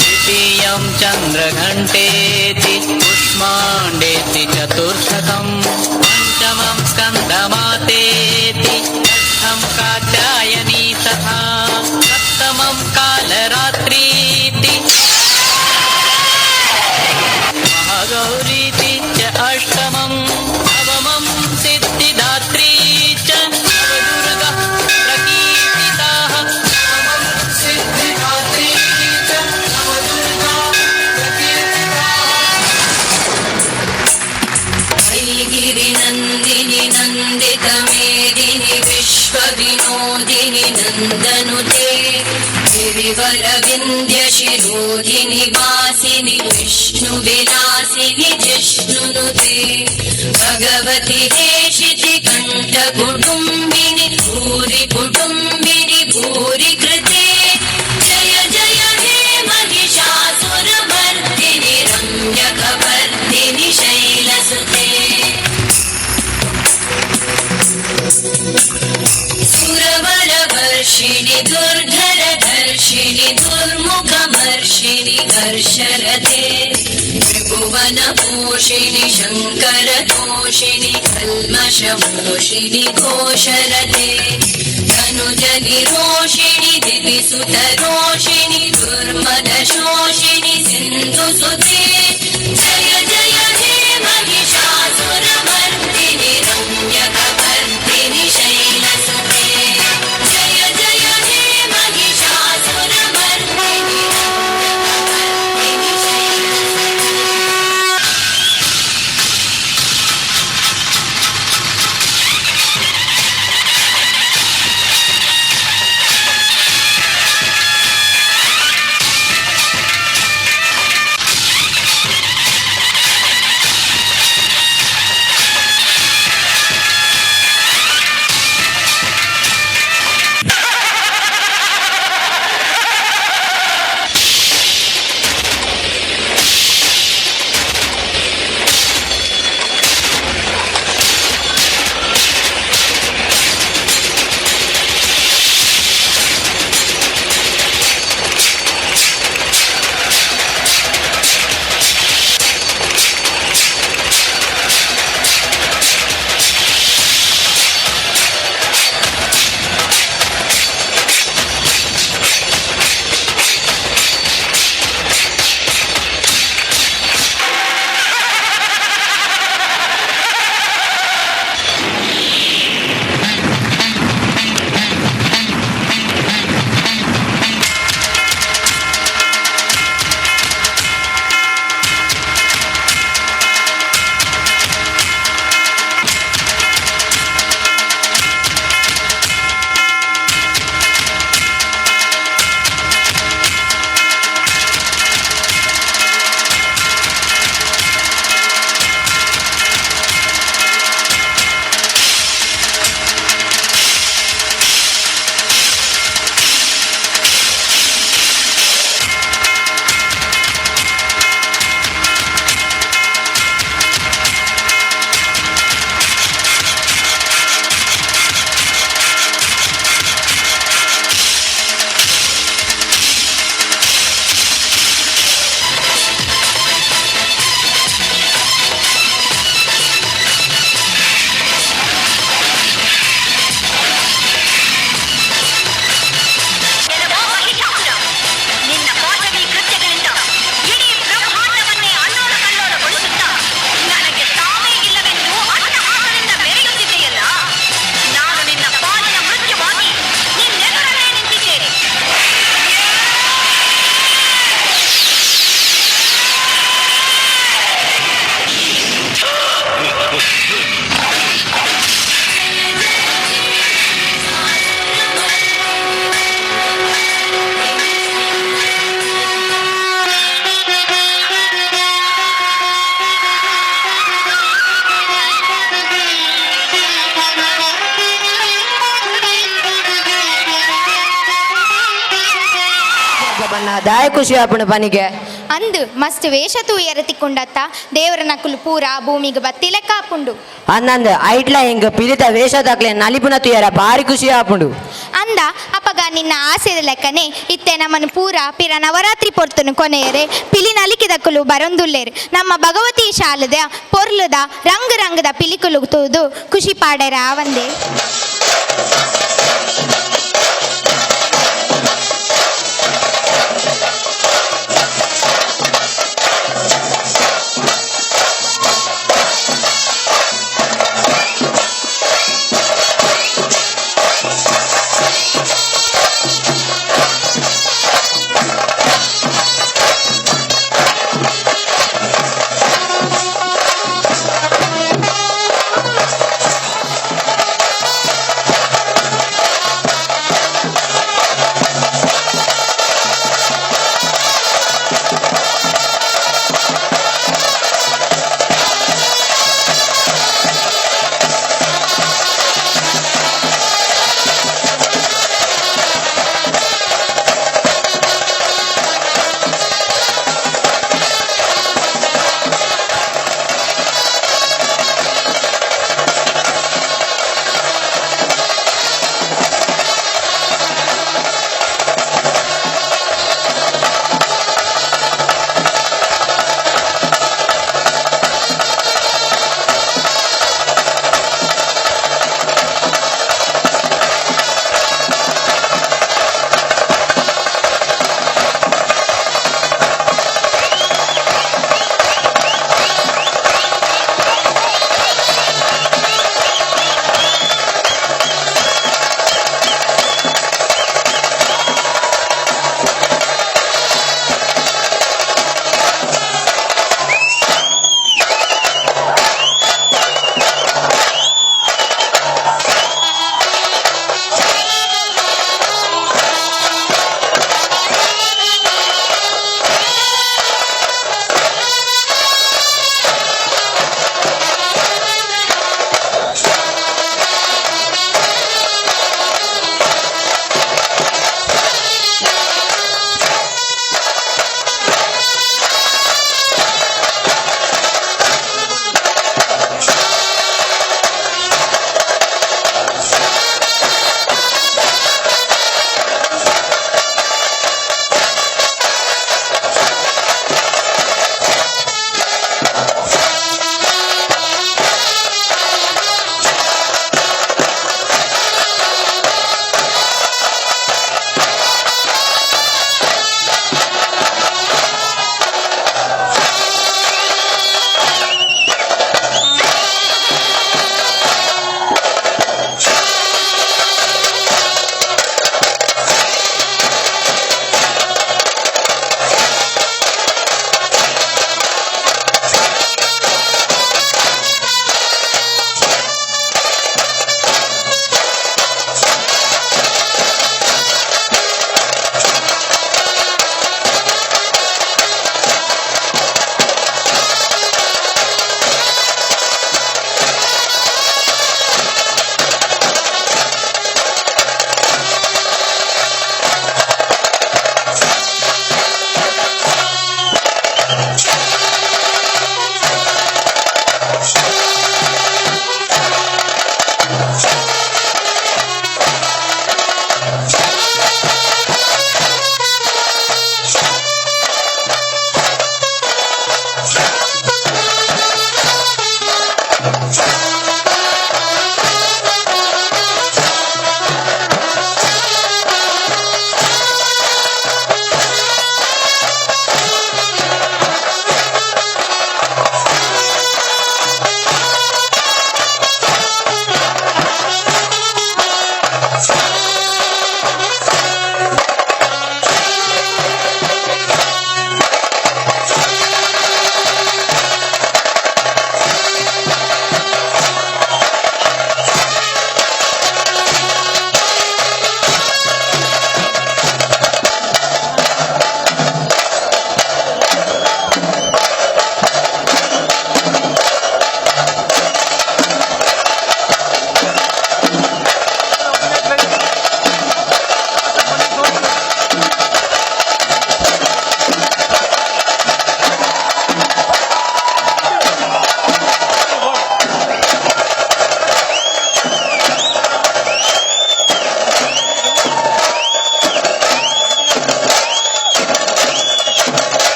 E: तृतीयं चन्द्रघण्टेति कुष्माण्डेति चतुर्थकं पञ्चमं स्कन्दमातेति षष्ठं कात्यायनी तथा सप्तमं कालरात्रीति महागौरीति च अष्टमं नवमं सिद्धिदात्री च नवदुर्गा प्रकीर्तिताः नवमं सिद्धिदात्री च नवदुर्गा प्रकीर्तिताः गिरिनन्दिनि नन्दितमेदिनि विश्वविनोदिनि नन्दनुते गिरिवरविन्द्यशिरोधिनि वासिनि विष्णुविलासिनि जिष्णुनुते भगवति हेशिति कण्ठकुटुम्बिनि भूरि कुटुम्बिनि भूरि कृते जय जय हे महिषासुरमर्दिनि रम्यकवर्दिनि शैलसुते सुरवरवर्षिणि दुर्धरधर्षिणि दुर्मुखमर्षिणि घर्षरते त्रिभुवनपोषिणि शङ्करतोषिणि कल्मषमोषिणि घोषरते धनु
F: अंजलि रोषिणि दितिसुत रोषिणि दुर्मद शोषिणि सिन्धु सुते जय जय हे महिषासुरमर्दिनि रम्यकवर्दिनि शैलसुते जय जय हे महिषासुरमर्दिनि रम्यकवर्दिनि शैलसुते।
D: ದಾಯ ಖುಷಿ ಆಪಣ ಪನಿಗೆ
K: ಅಂದು ಮಸ್ತ್ ವೇಷ ತೂಯರ ತಿಕ್ಕೊಂಡತ್ತ ದೇವರ ನಕುಲು ಪೂರ ಭೂಮಿಗೆ ಬತ್ತಿಲೆ ಕಾಪುಂಡು
D: ಅನ್ನಂದ ಐಟ್ಲ ಹೆಂಗ ಪಿಲಿತ ವೇಷ ದಾಖಲೆ ನಲಿಪುನ ತುಯರ ಭಾರಿ ಖುಷಿ ಆಪುಂಡು
K: ಅಂದ ಅಪಗ ನಿನ್ನ ಆಸೆದ ಲೆಕ್ಕನೆ ಇತ್ತೆ ನಮ್ಮನ್ನು ಪೂರ ಪಿರ ನವರಾತ್ರಿ ಪೊರ್ತನು ಕೊನೆಯರೆ ಪಿಲಿ ನಲಿಕಿದಕ್ಕಲು ಬರೊಂದುಲ್ಲೇರು ನಮ್ಮ ಭಗವತಿ ಶಾಲದ ಪೊರ್ಲುದ ರಂಗ್ ರಂಗದ ಪಿಲಿಕುಲು ತೂದು ಖುಷಿ ಪಾಡರ ಆವಂದೆ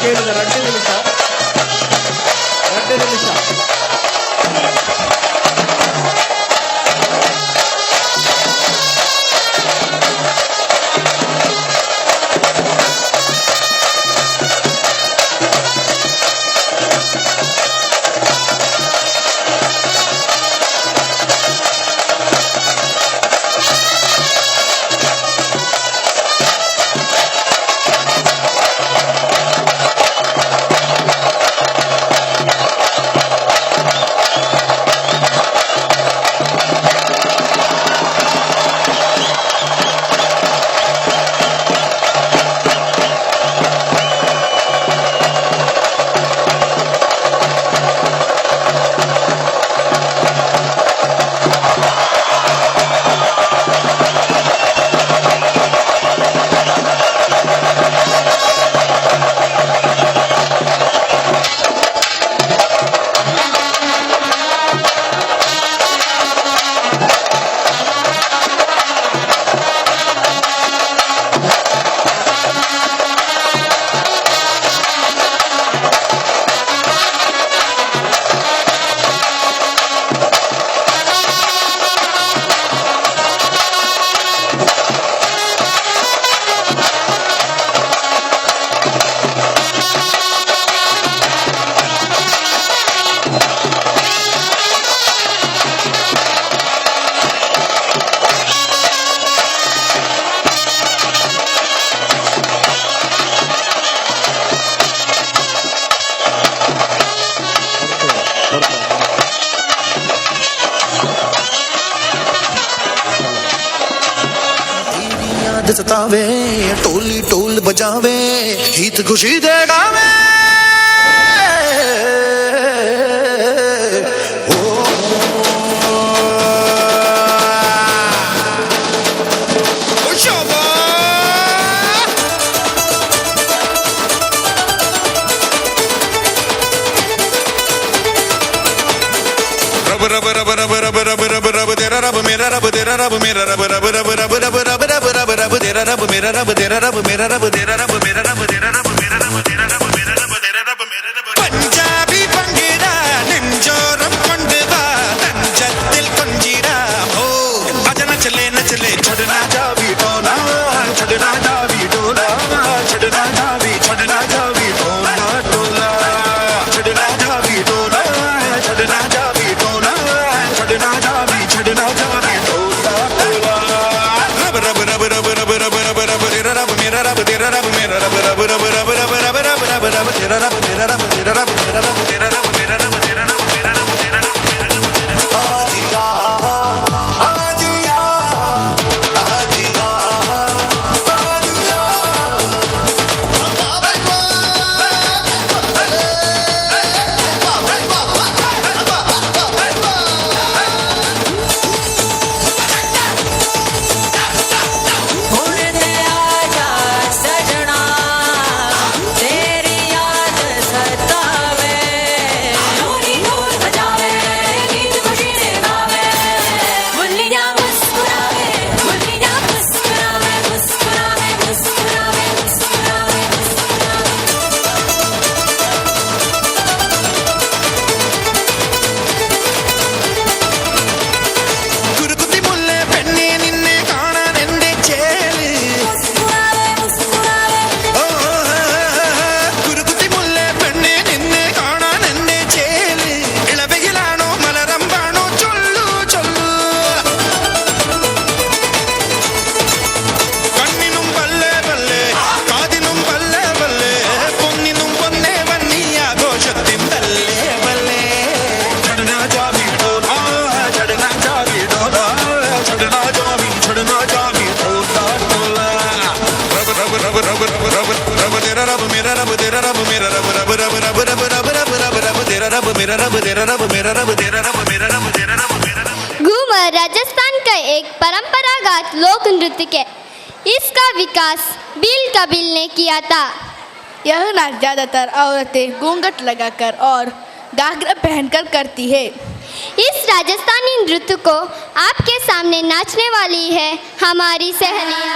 J: ಕೇಳಿದ 2 ನಿಮಿಷ.
E: सतावे टोली टोल बजावे गीत खुशी दे गावे रब रब रब रब रब रब रब रब तेरा रब मेरा रब तेरा रब मेरा रब रब रब रब रब रब रब रब रब तेरा रब मेरा रब तेरा रब मेरा रब तेरा रब मेरा रब तेरा रब मेरा रब तेरा रब मेरा रब तेरा रब मेरा रब पंजाबी पंगीरा निंजोरम कोंडवा तंजतिल कोंजीरा हो आजा नचले छोड़ना जावी टोला छोड़ना जावी टोला छोड़ना जावी छोड़ना जावी टोला टोला छोड़ना जावी टोला छोड़ना जावी टोला छोड़ना जावी छोड़ना जावी टोला रब रब रब रब रब रब रब रब तेरा रब मेरा रब तेरा रब मेरा रब रब रब रब रब रब रब रब रब तेरा रब मेरा रब तेरा रब मेरा रब तेरा रब मेरा रब तेरा रब मेरा रब तेरा रब
G: घूमर राजस्थान का एक परंपरागत लोक नृत्य है। इसका विकास बील कबील ने किया था।
H: यह नाच ज़्यादातर औरतें घूंघट लगाकर और घाघरा पहनकर करती है।
G: इस राजस्थानी नृत्य को आपके सामने नाचने वाली है हमारी सहेलियां।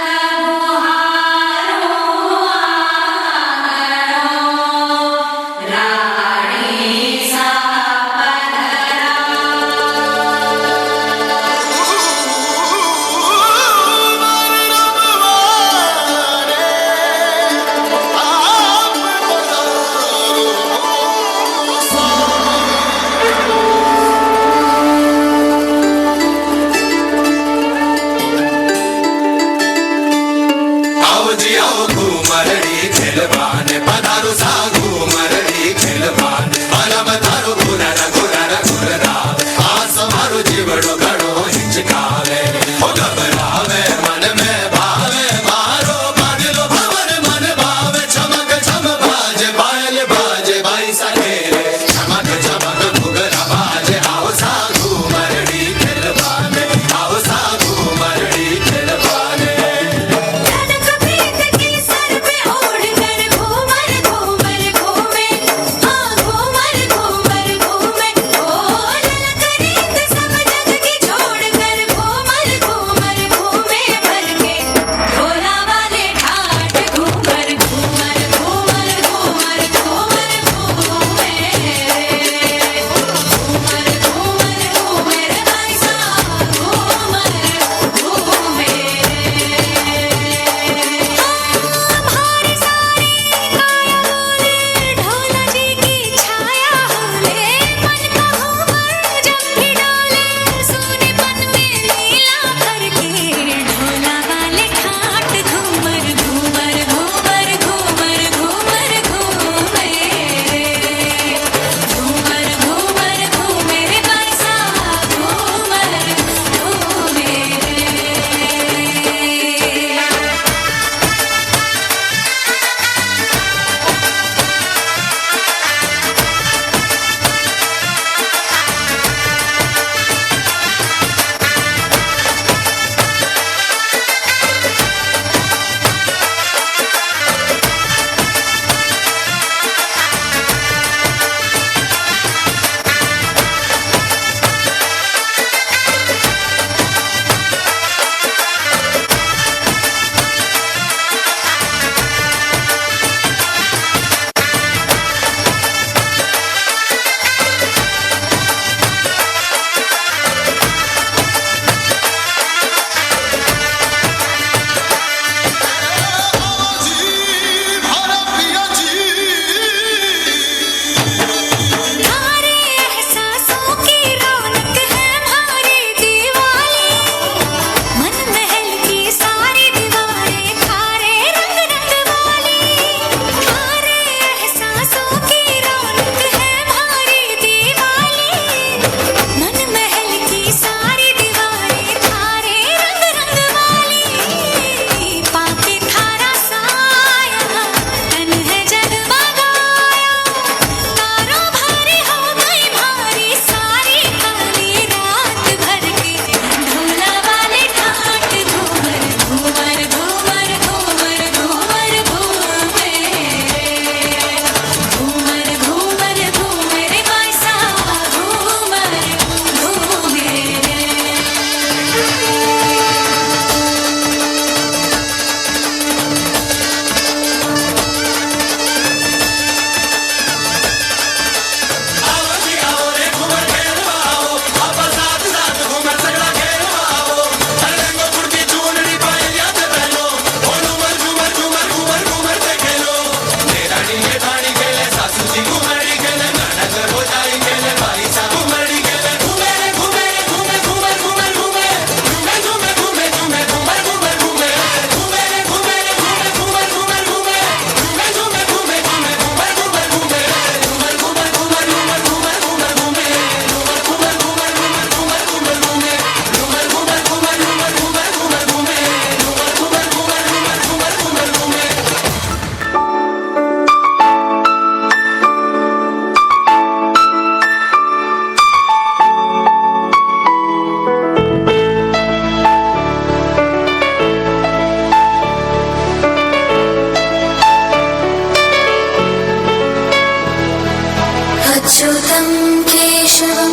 F: अच्युतं केशवं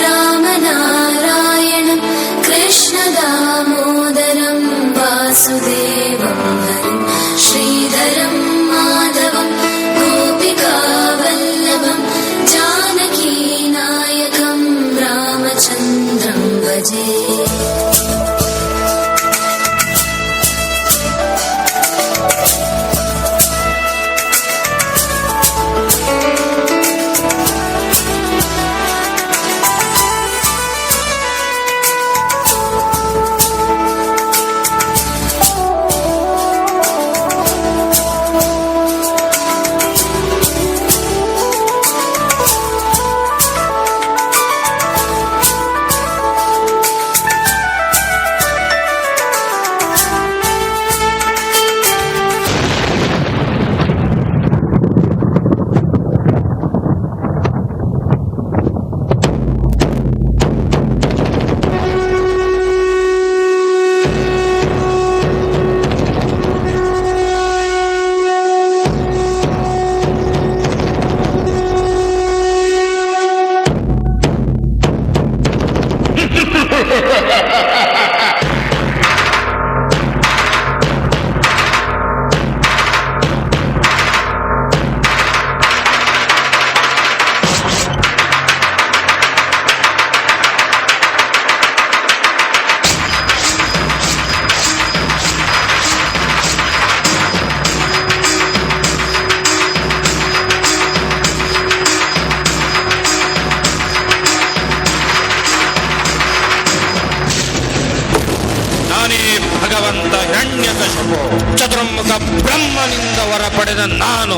F: रामनारायणं कृष्णदामोदरं वासुदेवं हरिं श्रीधरं माधवं गोपिकावल्लभं जानकीनायकं रामचन्द्रं भजे.
L: ಭಗವಂತ ಹಿರಣ್ಯಕಶಿಪು ಚತುರ್ಮುಖ ಬ್ರಹ್ಮನಿಂದ ವರ ಪಡೆದ ನಾನು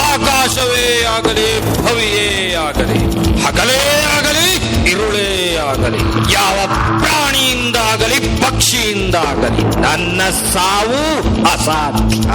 L: ಆಕಾಶವೇ ಆಗಲಿ ಭವಿಯೇ ಆಗಲಿ ಹಗಲೇ ಆಗಲಿ ಇರುಳೇ ಆಗಲಿ ಯಾವ ಪ್ರಾಣಿಯಿಂದಾಗಲಿ ಪಕ್ಷಿಯಿಂದಾಗಲಿ ನನ್ನ ಸಾವು ಅಸಾಧ್ಯ.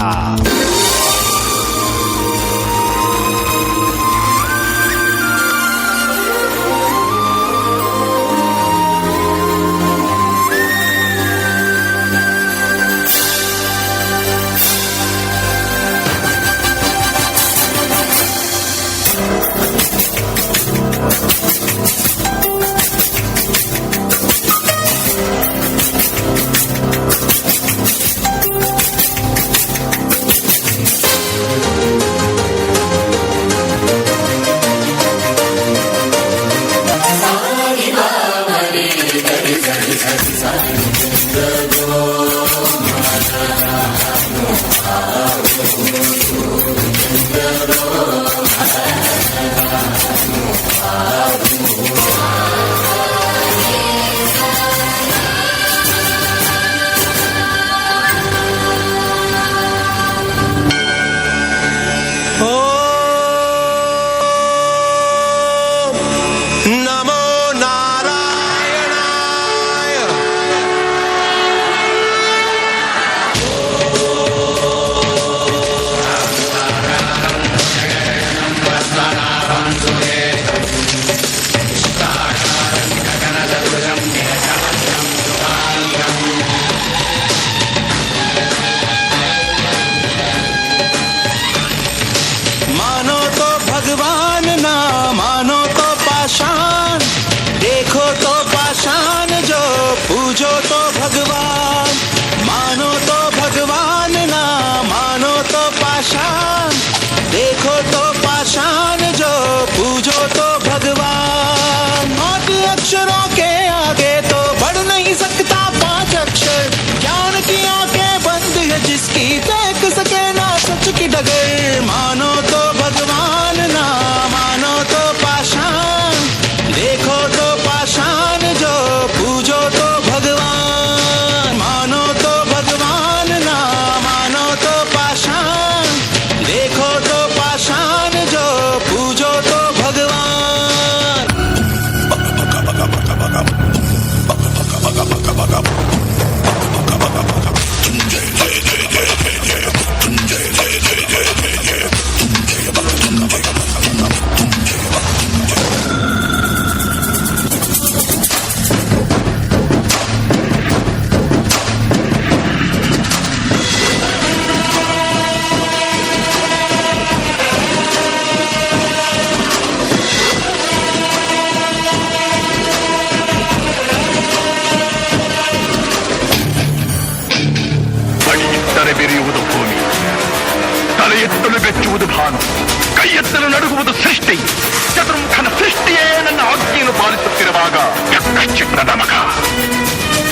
L: ಬೆಚ್ಚುವುದು ಭಾನು, ಕೈ ಎತ್ತಲು ನಡುಗುವುದು ಸೃಷ್ಟಿ. ಚತುರ್ಮುಖನ ಸೃಷ್ಟಿಯೇ ನನ್ನ ಆಜ್ಞೆಯನ್ನು ಪಾಲಿಸುತ್ತಿರುವಾಗ ಚಿತ್ರದ ಮಗ,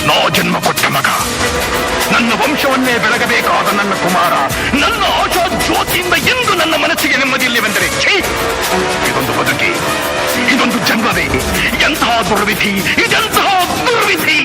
L: ನೋ ಜನ್ಮ ಕೊಟ್ಟ ಮಗ, ನನ್ನ ವಂಶವನ್ನೇ ಬೆಳಗಬೇಕಾದ ನನ್ನ ಕುಮಾರ, ನನ್ನ ಆಶಾ ಜ್ಯೋತಿಯಿಂದ ಎಂದು ನನ್ನ ಮನಸ್ಸಿಗೆ ನೆಮ್ಮದಿಯಿಲ್ಲವೆಂದರೆ ಛೀ, ಇದೊಂದು ಬದುಕಿ, ಇದೊಂದು ಜನ್ಮವೇ, ಎಂತಹ ದುರ್ವಿಧಿ, ಇದೆಂತಹ ದುರ್ವಿಧಿ.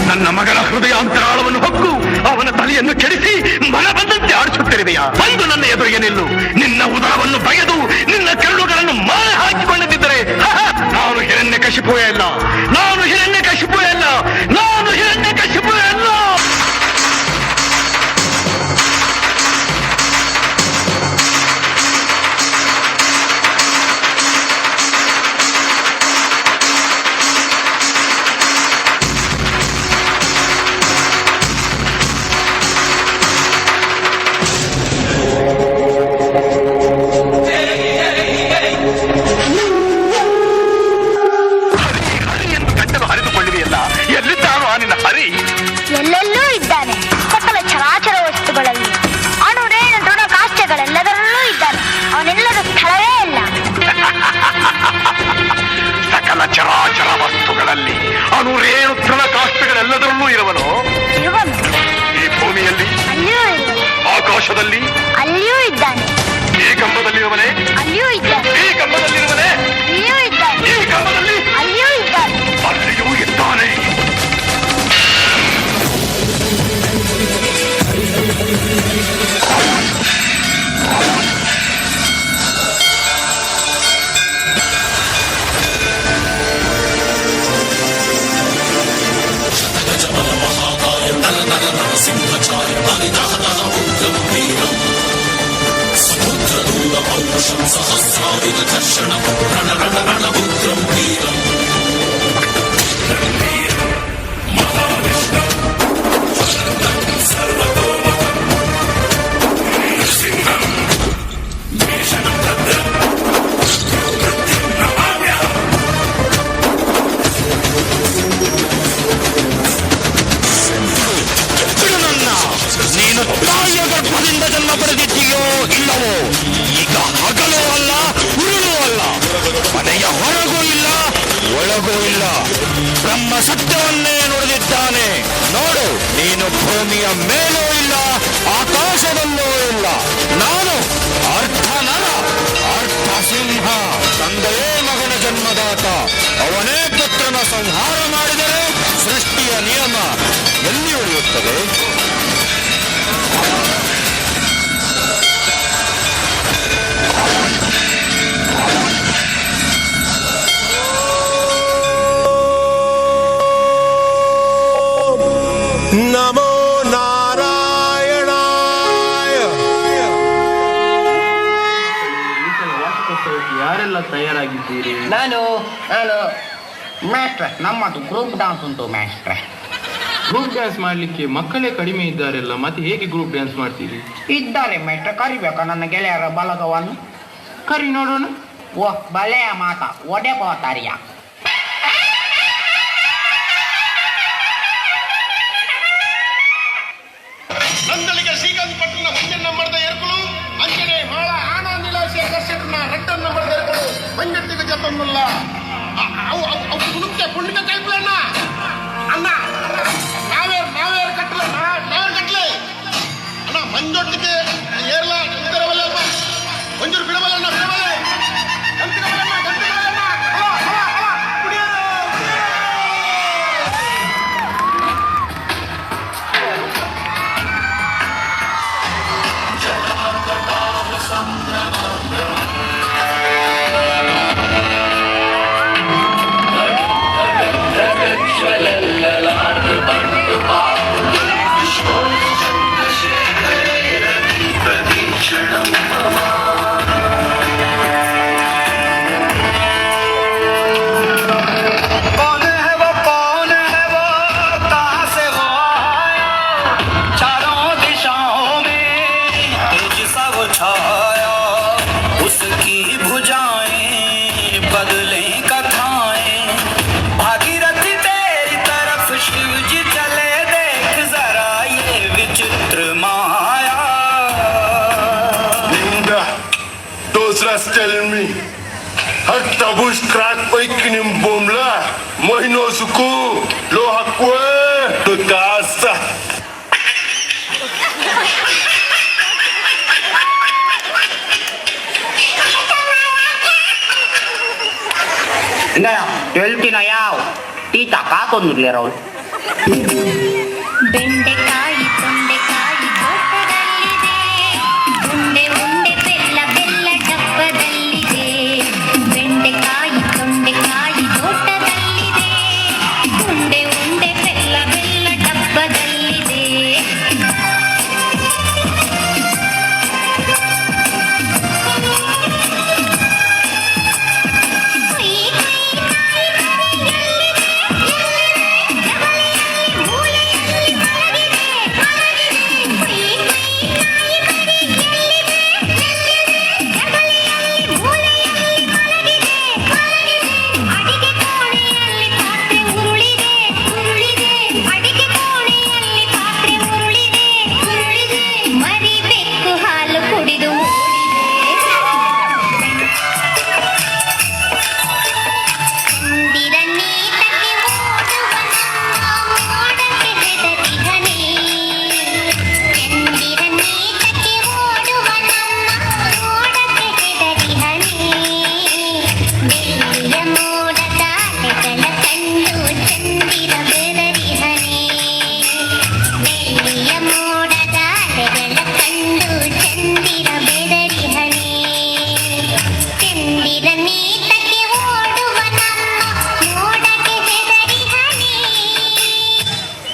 L: ನನ್ನ ಮಗನ ಹೃದಯಾಂತರಾಳವನ್ನು ಹೊಕ್ಕು ಅವನ ತಲೆಯನ್ನು ಕೆಡಿಸಿ ಮನ ಬಂದಂತೆ ಆಡಿಸುತ್ತಿರುವೆಯಾ? ಬಂದು ನನ್ನ ಎದುರಿಗೆ ನಿಲ್ಲು. ನಿನ್ನ ಉದರವನ್ನು ಬಗೆದು ನಿನ್ನ ಕರುಳುಗಳನ್ನು ಮಾಲೆ ಹಾಕಿಕೊಂಡಿದ್ದರೆ ನಾನು ಹಿರಣ್ಯಕಶಿಪುವೇ ಅಲ್ಲ, ನಾನು ಹಿರಣ್ಯಕಶಿಪುವೇ ಅಲ್ಲ, ನಾನು ಹಿರಣ್ಯಕಶಿಪುವೇ ಅಲ್ಲ.
K: ಎಲ್ಲೆಲ್ಲೂ ಇದ್ದಾನೆ. ಸಕಲ ಚರಾಚರ ವಸ್ತುಗಳಲ್ಲಿ ಅಣು ರೇಣು ದೃಢ ಕಾಷ್ಟಗಳೆಲ್ಲದರಲ್ಲೂ ಇದ್ದಾನೆ. ಅವನೆಲ್ಲದ ಸ್ಥಳವೇ ಇಲ್ಲ.
L: ಸಕಲ ಚರಾಚರ ವಸ್ತುಗಳಲ್ಲಿ ಅಣು ರೇಣು ದೃಢ ಕಾಷ್ಟಗಳೆಲ್ಲದರಲ್ಲೂ ಇರುವನು. ಈ ಭೂಮಿಯಲ್ಲಿ,
K: ಅಲ್ಲಿಯೂ ಇರುವನು.
L: ಆಕಾಶದಲ್ಲಿ,
K: ಅಲ್ಲಿಯೂ ಇದ್ದಾನೆ.
L: ಈ ಕಂಬದಲ್ಲಿರುವನೇ,
K: ಅಲ್ಲಿಯೂ ಇದ್ದಾನೆ.
L: ಈ ಕಂಬದಲ್ಲಿರುವನೇ,
K: ಅಲ್ಲಿಯೂ ಇದ್ದಾನೆ.
L: ಈ ಕಂಬದಲ್ಲಿ,
K: ಅಲ್ಲಿಯೂ ಇದ್ದಾನೆ.
L: ಅಲ್ಲಿಯೂ ಇದ್ದಾನೆ. ನೀನು ತಾಯಿಯ ಗರ್ಭದಿಂದ ಜನ್ಮ ಪಡೆದಿದ್ದೀಯೋ ಇಲ್ಲವೋ, ಈಗ ಹಗಲೂ ಅಲ್ಲ, ಉರುಳೂ ಅಲ್ಲ, ಮನೆಯ ಹೊರಗೂ ಇಲ್ಲ, ಒಳಗೂ ಇಲ್ಲ, ಬ್ರಹ್ಮ ಸತ್ಯವನ್ನೇ ನುಡಿದಿದ್ದಾನೆ. ನೋಡು, ನೀನು ಭೂಮಿಯ ಮೇಲೂ ಇಲ್ಲ, ಆಕಾಶದಲ್ಲೂ ಇಲ್ಲ. ನಾನು ಅರ್ಧ ನರ, ಅರ್ಧ ಸಿಂಹ, ತಂದೆಯೇ ಮಗನ ಜನ್ಮದಾತ, ಅವನೇ ಪುತ್ರನ ಸಂಹಾರ ಮಾಡಿದರೆ ಸೃಷ್ಟಿಯ ನಿಯಮ ಎಲ್ಲಿ ಉಳಿಯುತ್ತದೆ?
J: ನಮೋ ನಾರಾಯಣಾಯ.
M: ಯಾರೆಲ್ಲ ತಯಾರಾಗಿದ್ದೀರಿ?
N: ನಾನು ಮ್ಯಾಸ್ಟ್ರೆ, ನಮ್ಮದು ಗ್ರೂಪ್ ಡಾನ್ಸ್ ಉಂಟು ಮ್ಯಾಸ್ಟ್ರೆ.
M: ಗ್ರೂಪ್ ಡ್ಯಾನ್ಸ್ ಮಾಡ್ಲಿಕ್ಕೆ ಮಕ್ಕಳೇ ಕಡಿಮೆ ಇದ್ದಾರೆಲ್ಲ, ಮತ್ತೆ ಹೇಗೆ ಗ್ರೂಪ್ ಡ್ಯಾನ್ಸ್ ಮಾಡ್ತೀರಿ?
N: ಇದ್ದಾರೆ ಮ್ಯಾಸ್ಟ್ರೆ, ಕರಿಬೇಕಾ ನನ್ನ ಗೆಳೆಯರ ಬಲಗವನ್ನು?
M: ಕರಿ ನೋಡೋಣ.
N: ಓ ಬಲೆಯ ಮಾತ ಒಡೆ ಪೋತಾರಿಯ.
L: ನಂದಳಿಗೆ ಶ್ರೀಕಾಂತಪಟ್ಟಣ ಮಂಜಣ್ಣ ಮರದ ಏರ್ಕುಲು ಅಂಜನೆ ಮಾಳ ಆನಂದಿಲಾಶೆ ಕರ್ಷಕನ ರೆಟ್ಟನ್ನ ಮರದ ಏರ್ಕುಲು ಮಂಜಟ್ಟಿಗೆ ಜಪನ್ನುಲ್ಲ ಅವು ಗುಣಕ್ಕೆ ಪುಣ್ಯ ಕೈಪ್ಲಣ್ಣ ಅಣ್ಣ ನಾವೇ ಕಟ್ಟಲೆ ಅಣ್ಣ ಮಂಜೊಟ್ಟಿಗೆ ಏರ್ಲ ಇದರವಲ್ಲ ಮಂಜೂರು ಬಿಡಬಲ್ಲ ಬಿಡಬಲ್ಲ Mosras tell me. Hakta bush crack oikinim bomla. Mohino suku. Lo hakwe. To casa.
N: Nè, 12 na yaw. Tita kakon nurlerol.
F: ಬೆಂಡೆಕಾಯಿ ತೊಂಡೆಕಾಯಿ ತೋಟದಲ್ಲಿದೆ ಉಂಡೆ ಉಂಡೆ ಬೆಲ್ಲ ಬೆಲ್ಲ ಡಬ್ಬದಲ್ಲಿದೆ ಬೆಂಡೆಕಾಯಿ ತೊಂಡೆಕಾಯಿ ತೋಟದಲ್ಲಿದೆ ಉಂಡೆ ಉಂಡೆ ಬೆಲ್ಲ ಬೆಲ್ಲ ಡಬ್ಬದಲ್ಲಿದೆ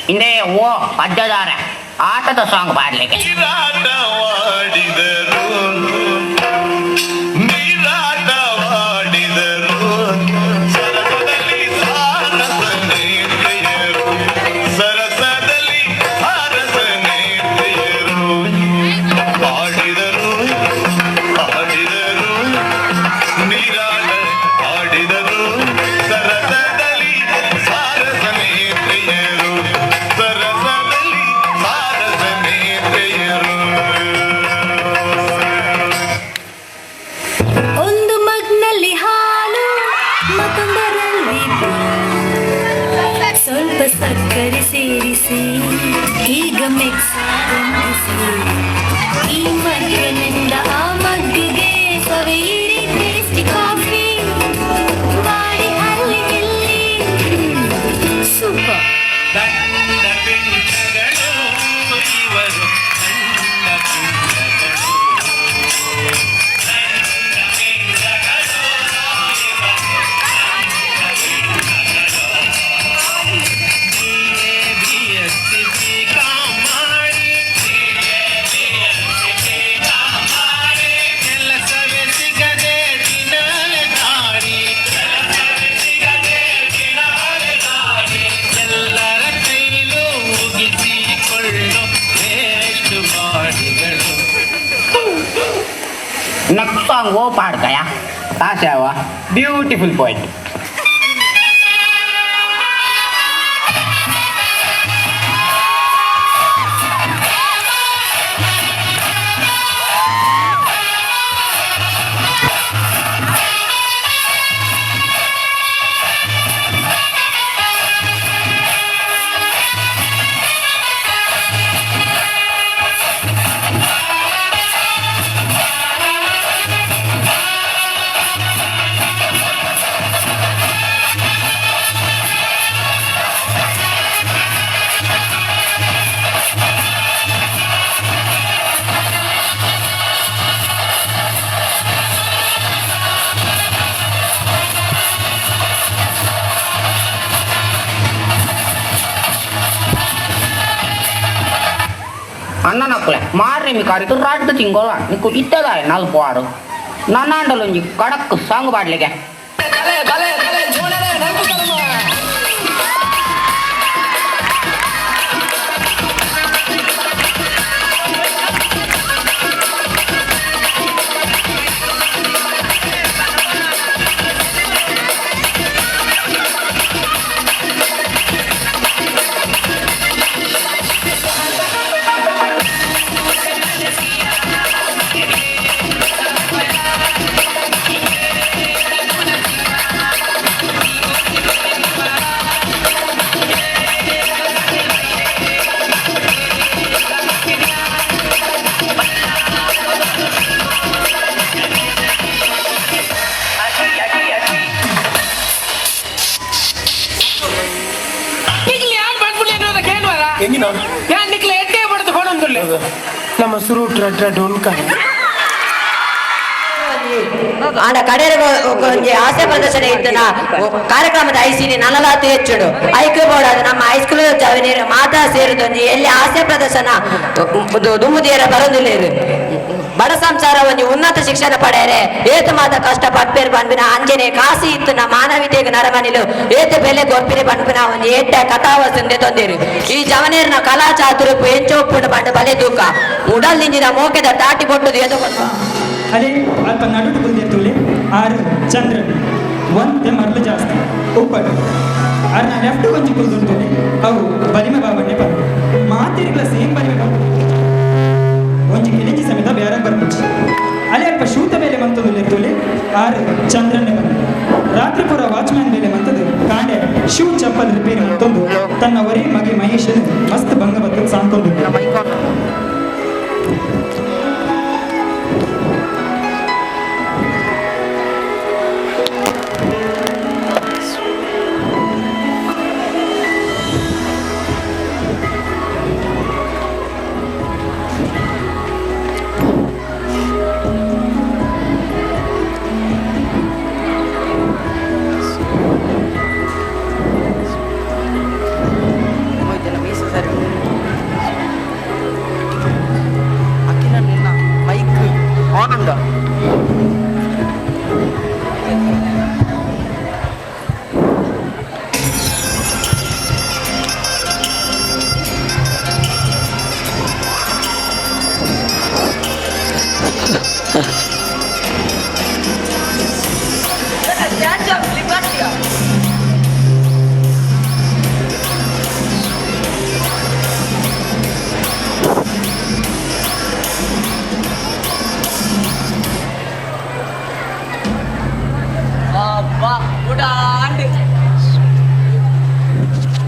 N: ಹಿಂದೆ ಓ ಅಜ್ಜದಾರ ಆಟದ ಸಾಂಗ್ ಪಾಡ್ಲಿಕ್ಕೆ
E: ನೀರಾಟವಾಡಿದರು ನೀರಾಟವಾಡಿದರು ಸರಸದಲ್ಲಿ ಸಾರಸನೇತೆಯರು ಸರಸದಲ್ಲಿ ಸಾರಸನೇತೆಯರು ಆಡಿದರು ಆಡಿದರು ನೀರಾಟ ಆಡಿದರು ಸರಸದಲ್ಲಿ ಸಾರಸನೇತೆಯರು ಸರಸದಲ್ಲಿ ಸಾರಸನೇತೆಯರು
F: ಒಂದು ಮಗ್ನಲ್ಲಿ ಹಾಲು ಮತ್ತೊಂದರಲ್ಲಿ ಸ್ವಲ್ಪ ಸಕ್ಕರೆ ಸೇರಿಸಿ ಈಗ ಮಿಕ್ಸ್ ಈ ಮಗ್ಗಿನಿಂದ ಆ ಮಗ್ಗಿಗೆ ಸವೇರಿ ಟೇಸ್ಟಿ ಕಾಫಿ ಮಾಡಿ ಅಲ್ಲಿ ಇಲ್ಲಿ ಸೂಪರ್
E: ಇವರು ಕೆಲಸವೇ ಸಿಗದೆ ದಿನಲೆ ದಾರಿ ಎಲ್ಲರ ಕೈಲೂ ಮುಗಿಸಿಕೊಳ್ಳು ಎಷ್ಟು ಮಾಡಿಗಳು
N: ನೆಕ್ಸ್ಟ್ ಸಾಂಗ್ ಓ ಪಾಡ್ಕಯ ತಾಸ್ಯಾವ ಬ್ಯೂಟಿಫುಲ್ ಪಾಯಿಂಟ್ అన్న నక్కులే మారి మీ కారితో రాడ్డు తింగోలా నీకు ఇట్టదా నలుపు ఆడు నన్నండలుంజి కడక్కు సాంగ్ పాడలేగా ಯಾನ್ ನಿಕ್ಲೆ ಎಡ್ಡೆ ಬಡ್ದು ಕೊಡೊಂದುಲ್ಲೆ ನಮ್ಮ ಸುರೂಟ್ ರಡ್ಡ ಉನ್ಕ
I: ಆಡ ಕಡೆಗೆ ಒಂಜಿ ಹಾಸ್ಯ ಪ್ರದರ್ಶನ ಇತ್ತನ ಕಾರ್ಯಕ್ರಮದ ಐಸಿನಿ ನಲಲಾತು ಹೆಚ್ಚುಡು ಐಕ್ಯ ಬೋರ್ಡ್ ನಮ್ಮ ಹೈಸ್ಕೂಲ್ ಜವನೀರು ಮಾತಾ ಸೇರಿದೊಂದು ಎಲ್ಲಿ ಹಾಸ್ಯ ಪ್ರದರ್ಶನ ದುಮ್ಮುದಿಯರ ಬರೋದಿಲ್ಲ ಬಡ ಸಂಸಾರ ಒಂದು ಉನ್ನತ ಶಿಕ್ಷಣ ಪಡೆಯರೆ ಏತು ಮಾತ ಕಷ್ಟ ಪಟ್ಪೇರು ಬಂದ್ಬಿನ ಅಂಜನೆ ಕಾಸಿ ಇತ್ತು ನಾ ಮಾನವೀಯತೆಗೆ ನರಮನಿಲು ಏತು ಬೆಲೆ ಗೊಪ್ಪಿರಿ ಬಂದ್ಬಿನ ಒಂದು ಏಟ ಕಥಾವಸ್ತುಂದೆ ತೊಂದಿರು ಈ ಜವನೇರಿನ ಕಲಾ ಚಾತುರಪ್ಪು ಹೆಂಚೊಪ್ಪುಡು ಬಂಡ ಬಲೆ ತೂಕ ಉಡಲ್ ನಿಂಜಿನ ಮೋಕೆದ ತಾಟಿ ಬೊಟ್ಟುದು ಎದು
O: ಅದೇ ಅಲ್ಪ ನಡುಟು ಬಂದಿರ್ತುಲೆ ಆರು ಚಂದ್ರನ್ ಒಂದೇ ಮರಳು ಜಾಸ್ತಿ ಉಪ್ಪಡು ಅರ್ನ ಲೆಫ್ಟ್ ಕೊಂಚ ಕುಲ್ದುಂಟುಲೆ ಅವು ಬಲಿಮೆ ಬಾಬಣ್ಣೆ ಬಂದು ಮಾತಿರಿಗಳ ಸೇಮ್ ಬಲಿಮೆ ಬಾಬು ಒಂಜಿ ಕಿಲಿಂಜಿ ಸಮೇತ ಬೇರೆ ಬರ್ಪುಚ್ಚಿ ಅಲ್ಲಿ ಅಲ್ಪ ಶೂತ ಬೇಲೆ ಮಂತದು ಲೆತ್ತುಲೆ ಆರು ಚಂದ್ರನ್ನೇ ಬಂದು ರಾತ್ರಿ ಪೂರ ವಾಚ್ಮ್ಯಾನ್ ಬೇಲೆ ಮಂತದು ಕಾಂಡೆ ಶೂ ಚಪ್ಪಲ್ ರಿಪೇರಿ ಮಂತೊಂದು ತನ್ನ ಒರೇ ಮಗೆ ಮಹೇಶನ್ ಮಸ್ತ್ ಭಂಗ ಬತ್ತು ಸಾಂತೊಂದು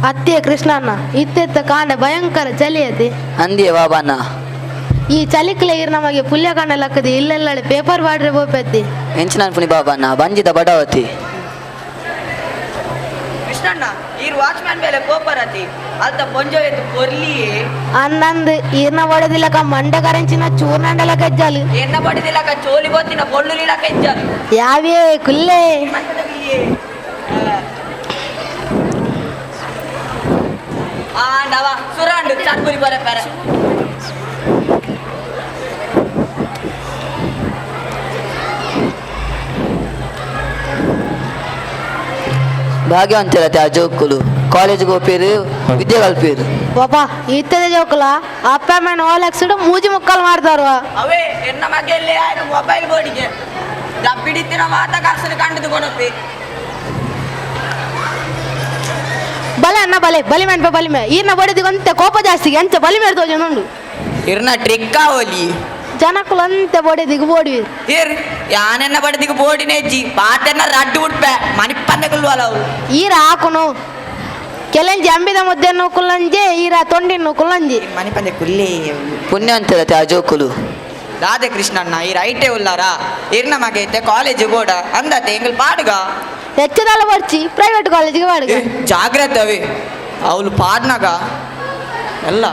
H: ಅತ್ತಿಯ ಕೃಷ್ಣಣ್ಣ ಇತ್ತೆತ್ತ ಕಾಂಡ ಭಯಂಕರ ಚಳಿ ಅತಿ
I: ಅಂದಿಯ ಬಾಬಣ್ಣ
H: ಈ ಚಲಿಕ್ಲೆ ನಮಗೆ ಪುಲ್ಯ ಕಾಂಡ ಲಕ್ಕದಿ ಇಲ್ಲೆಲ್ಲ ಪೇಪರ್ ಬಾಡ್ರೆ ಬೋಪೆತ್ತಿ
I: ಎಂಚಿನ ಪುನಿ ಬಾಬಣ್ಣ ಬಂಜಿದ ಬಡವತಿ ಕೃಷ್ಣಣ್ಣ ಈ ವಾಚ್ಮ್ಯಾನ್ ಮೇಲೆ ಕೋಪರತಿ ಅಲ್ತ ಪೊಂಜವೆತ್ತು ಕೊರ್ಲಿಯೇ
H: ಅನ್ನಂದು ಈರ್ನ ಬಡದಿಲ್ಲಕ ಮಂಡ ಕರೆಂಚಿನ ಚೂರ್ನಂಡಲ ಕಜ್ಜಾಲು
I: ಎನ್ನ ಬಡಿದಿಲ್ಲಕ ಚೋಲಿ ಗೊತ್ತಿನ ಕೊಳ್ಳುಲಿಲ ಕೆಜ್ಜಾಲು
H: ಯಾವೇ ಕುಲ್ಲೆ
I: ಆಂಡವ ಸುರಾಂಡು ಚಾಟ್ಪುರಿ ಬರ ಪರ ಭಾಗ್ಯವಂತಿರತ್ತೆ ಆ ಜೋಕುಲು ಕಾಲೇಜಿಗೆ ಹೋಗ್ಪೇರು ವಿದ್ಯೆ ಕಲ್ಪೇರು
H: ಪಾಪಾ ಇತ್ತದ ಜೋಕುಲ ಅಪ್ಪ ಅಮ್ಮನ ಓಲಕ್ಸಿಡು ಮೂಜಿ ಮುಕ್ಕಲ್ ಮಾಡ್ತಾರ
I: ಅವೇ ಎನ್ನ ಮಗೆಯಲ್ಲಿ ಆಯ್ತು ಮೊಬೈಲ್ ಬೋರ್ಡಿಗೆ ದಪ್ಪಿಡಿತ್ತಿನ ಮಾತ ಕಾಸಲು ಕಂಡದು ಕೊಡಪ್ಪಿ
H: ಬಲೆ ಅನ್ನ ಬಲೆ ಬಲಿಮೆ ಅನ್ಪ ಬಲಿಮೆ ಈರ್ನ ಬಡಿದಿಗಂತೆ ಕೋಪ ಜಾಸ್ತಿ ಎಂಚ ಬಲಿಮೆ ಇರ್ತೋಜ ನೋಡು
I: ಇರ್ನ ಟ್ರಿಕ್ ಆವಲಿ
H: ಜನಕ್ಕಲು ಅಂತೆ ಬಡಿದಿಗೆ ಬೋಡಿ
I: ಇರ್ ಯಾನೆನ್ನ ಬಡದಿಗೆ ಬೋಡಿನ ಹೆಜ್ಜಿ ಪಾತೆನ್ನ ರಡ್ಡು ಉಡ್ಪೆ ಮಣಿಪ್ಪಂದಗಲ್ವಲ್ಲ ಅವಳು
H: ಈರ ಹಾಕುನು ಕೆಲಂಜಿ ಅಂಬಿದ ಮುದ್ದೆನ್ನು ಕುಲ್ಲಂಜೆ ಈರ ತೊಂಡಿನ್ನು ಕುಲ್ಲಂಜಿ
I: ಮಣಿಪಂದೆ ಕುಲ್ಲಿ ಪುಣ್ಯ ಅಂತಿರತ್ತೆ ಆ ಜೋಕುಲು ರಾಧೆ ಕೃಷ್ಣಣ್ಣ ಈ ರೈಟೇ ಉಲ್ಲಾರಾ ಇರ್ನ ಮಗೆ ಐತೆ ಕಾಲೇಜ್ ಬೋಡ ಅಂದತೆ ಎಂಗಲ್ ಪಾಡುಗ
H: ಹೆಚ್ಚದಲ್ಲ ಬರ್ಚಿ ಪ್ರೈವೇಟ್ ಕಾಲೇಜಿಗೆ ಬಾಡುಗ
I: ಜಾಗ್ರತೆ ಅವಿ ಅವಳು ಪಾಡ್ನಾಗ ಎಲ್ಲ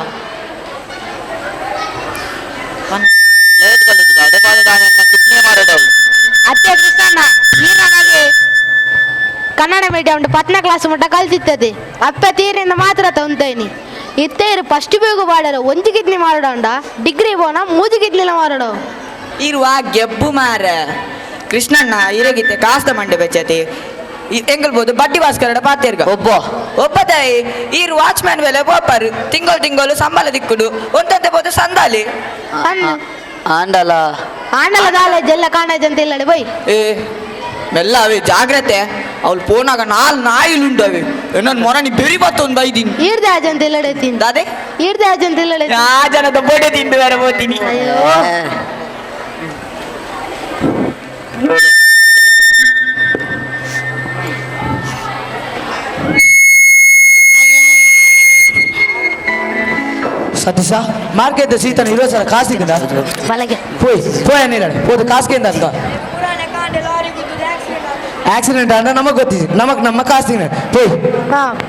H: ಅತ್ತೆ ಕೃಷ್ಣಣ್ಣ ಈ ನಮಗೆ ಕನ್ನಡ ಮೀಡಿಯಂ ಪತ್ನ ಕ್ಲಾಸ್ ಮಟ್ಟ ಕಲ್ತಿತ್ತದೆ ಅಪ್ಪ ತೀರಿಂದ ಮಾತ್ರ ತೊಂತೇನಿ ಇತ್ತೇರು ಫಸ್ಟ್ ಬೇಗ ಬಾಡರು ಒಂಜಿ ಕಿಡ್ನಿ ಮಾಡೋಣ ಡಿಗ್ರಿ ಬೋನ ಮೂಜಿ ಕಿಡ್ನಿಲ ಮಾಡೋಣ
I: ಇರುವ ಗೆಬ್ಬು ಮಾರ ಕೃಷ್ಣಣ್ಣ ಇರಗಿತ್ತೆ ಕಾಸ್ತ ಮಂಡೆ ಬೆಚ್ಚತಿ ಎಂಗಲ್ಬೋದು ಬಡ್ಡಿ ಭಾಸ್ಕರ ಪಾತೇರ್ಗ ಒಬ್ಬ ತಾಯಿ ಈ ವಾಚ್ಮ್ಯಾನ್ ವೇಲೆ ಬೋಪರು ತಿಂಗಳು ಸಂಬಳ ದಿಕ್ಕುಡು ಒಂದಂತೆ ಬೋದು ಸಂದಾಲಿ ಆಂಡಲ
H: ಆಂಡಲ ಕಾಲೇಜ್ ಎಲ್ಲ ಕಾಲೇಜ್ ಅಂತ ಇಲ್ಲ ಬೈ
I: ಏ ಮೆಲ್ಲ ಅವೇ ಜಾಗ್ರತೆ ಅವ್ಳು ಪೋನಾಗ ನಾಯಿಲುಂಡು ಅವೆ ನನ್ನ ಮೊರನಿ ಬೆರಿ ಬತ್ತೊಂದು ಬೈದಿನಿ
H: ಈರ್ದೆ ಆಜ್ ಅಂತ ಇಲ್ಲ ತಿಂದು
I: ಅದೇ
H: ಈರ್ದೆ ಆಜ್ ಅಂತ ಇಲ್ಲ
I: ಆ ಜನದ ಬೋಡೆ ತಿಂದು ಬೇರೆ ಹೋಗ್ತೀನಿ
H: ಅಯ್ಯೋ
J: సతీష మార్కెట్ సీతను ఈరోజు కాసు కింద
H: బలగే
J: పోయి పోయా నీరాడు పోదు కాసు కింద అంత ಆಕ್ಸಿಡೆಂಟ್ ಅಂದ್ರೆ ನಮಗೆ ಗೊತ್ತಿದೆ ನಮಗ್ ನಮ್ಮ ಕಾಸ್ತಿನ ಪೋಯ್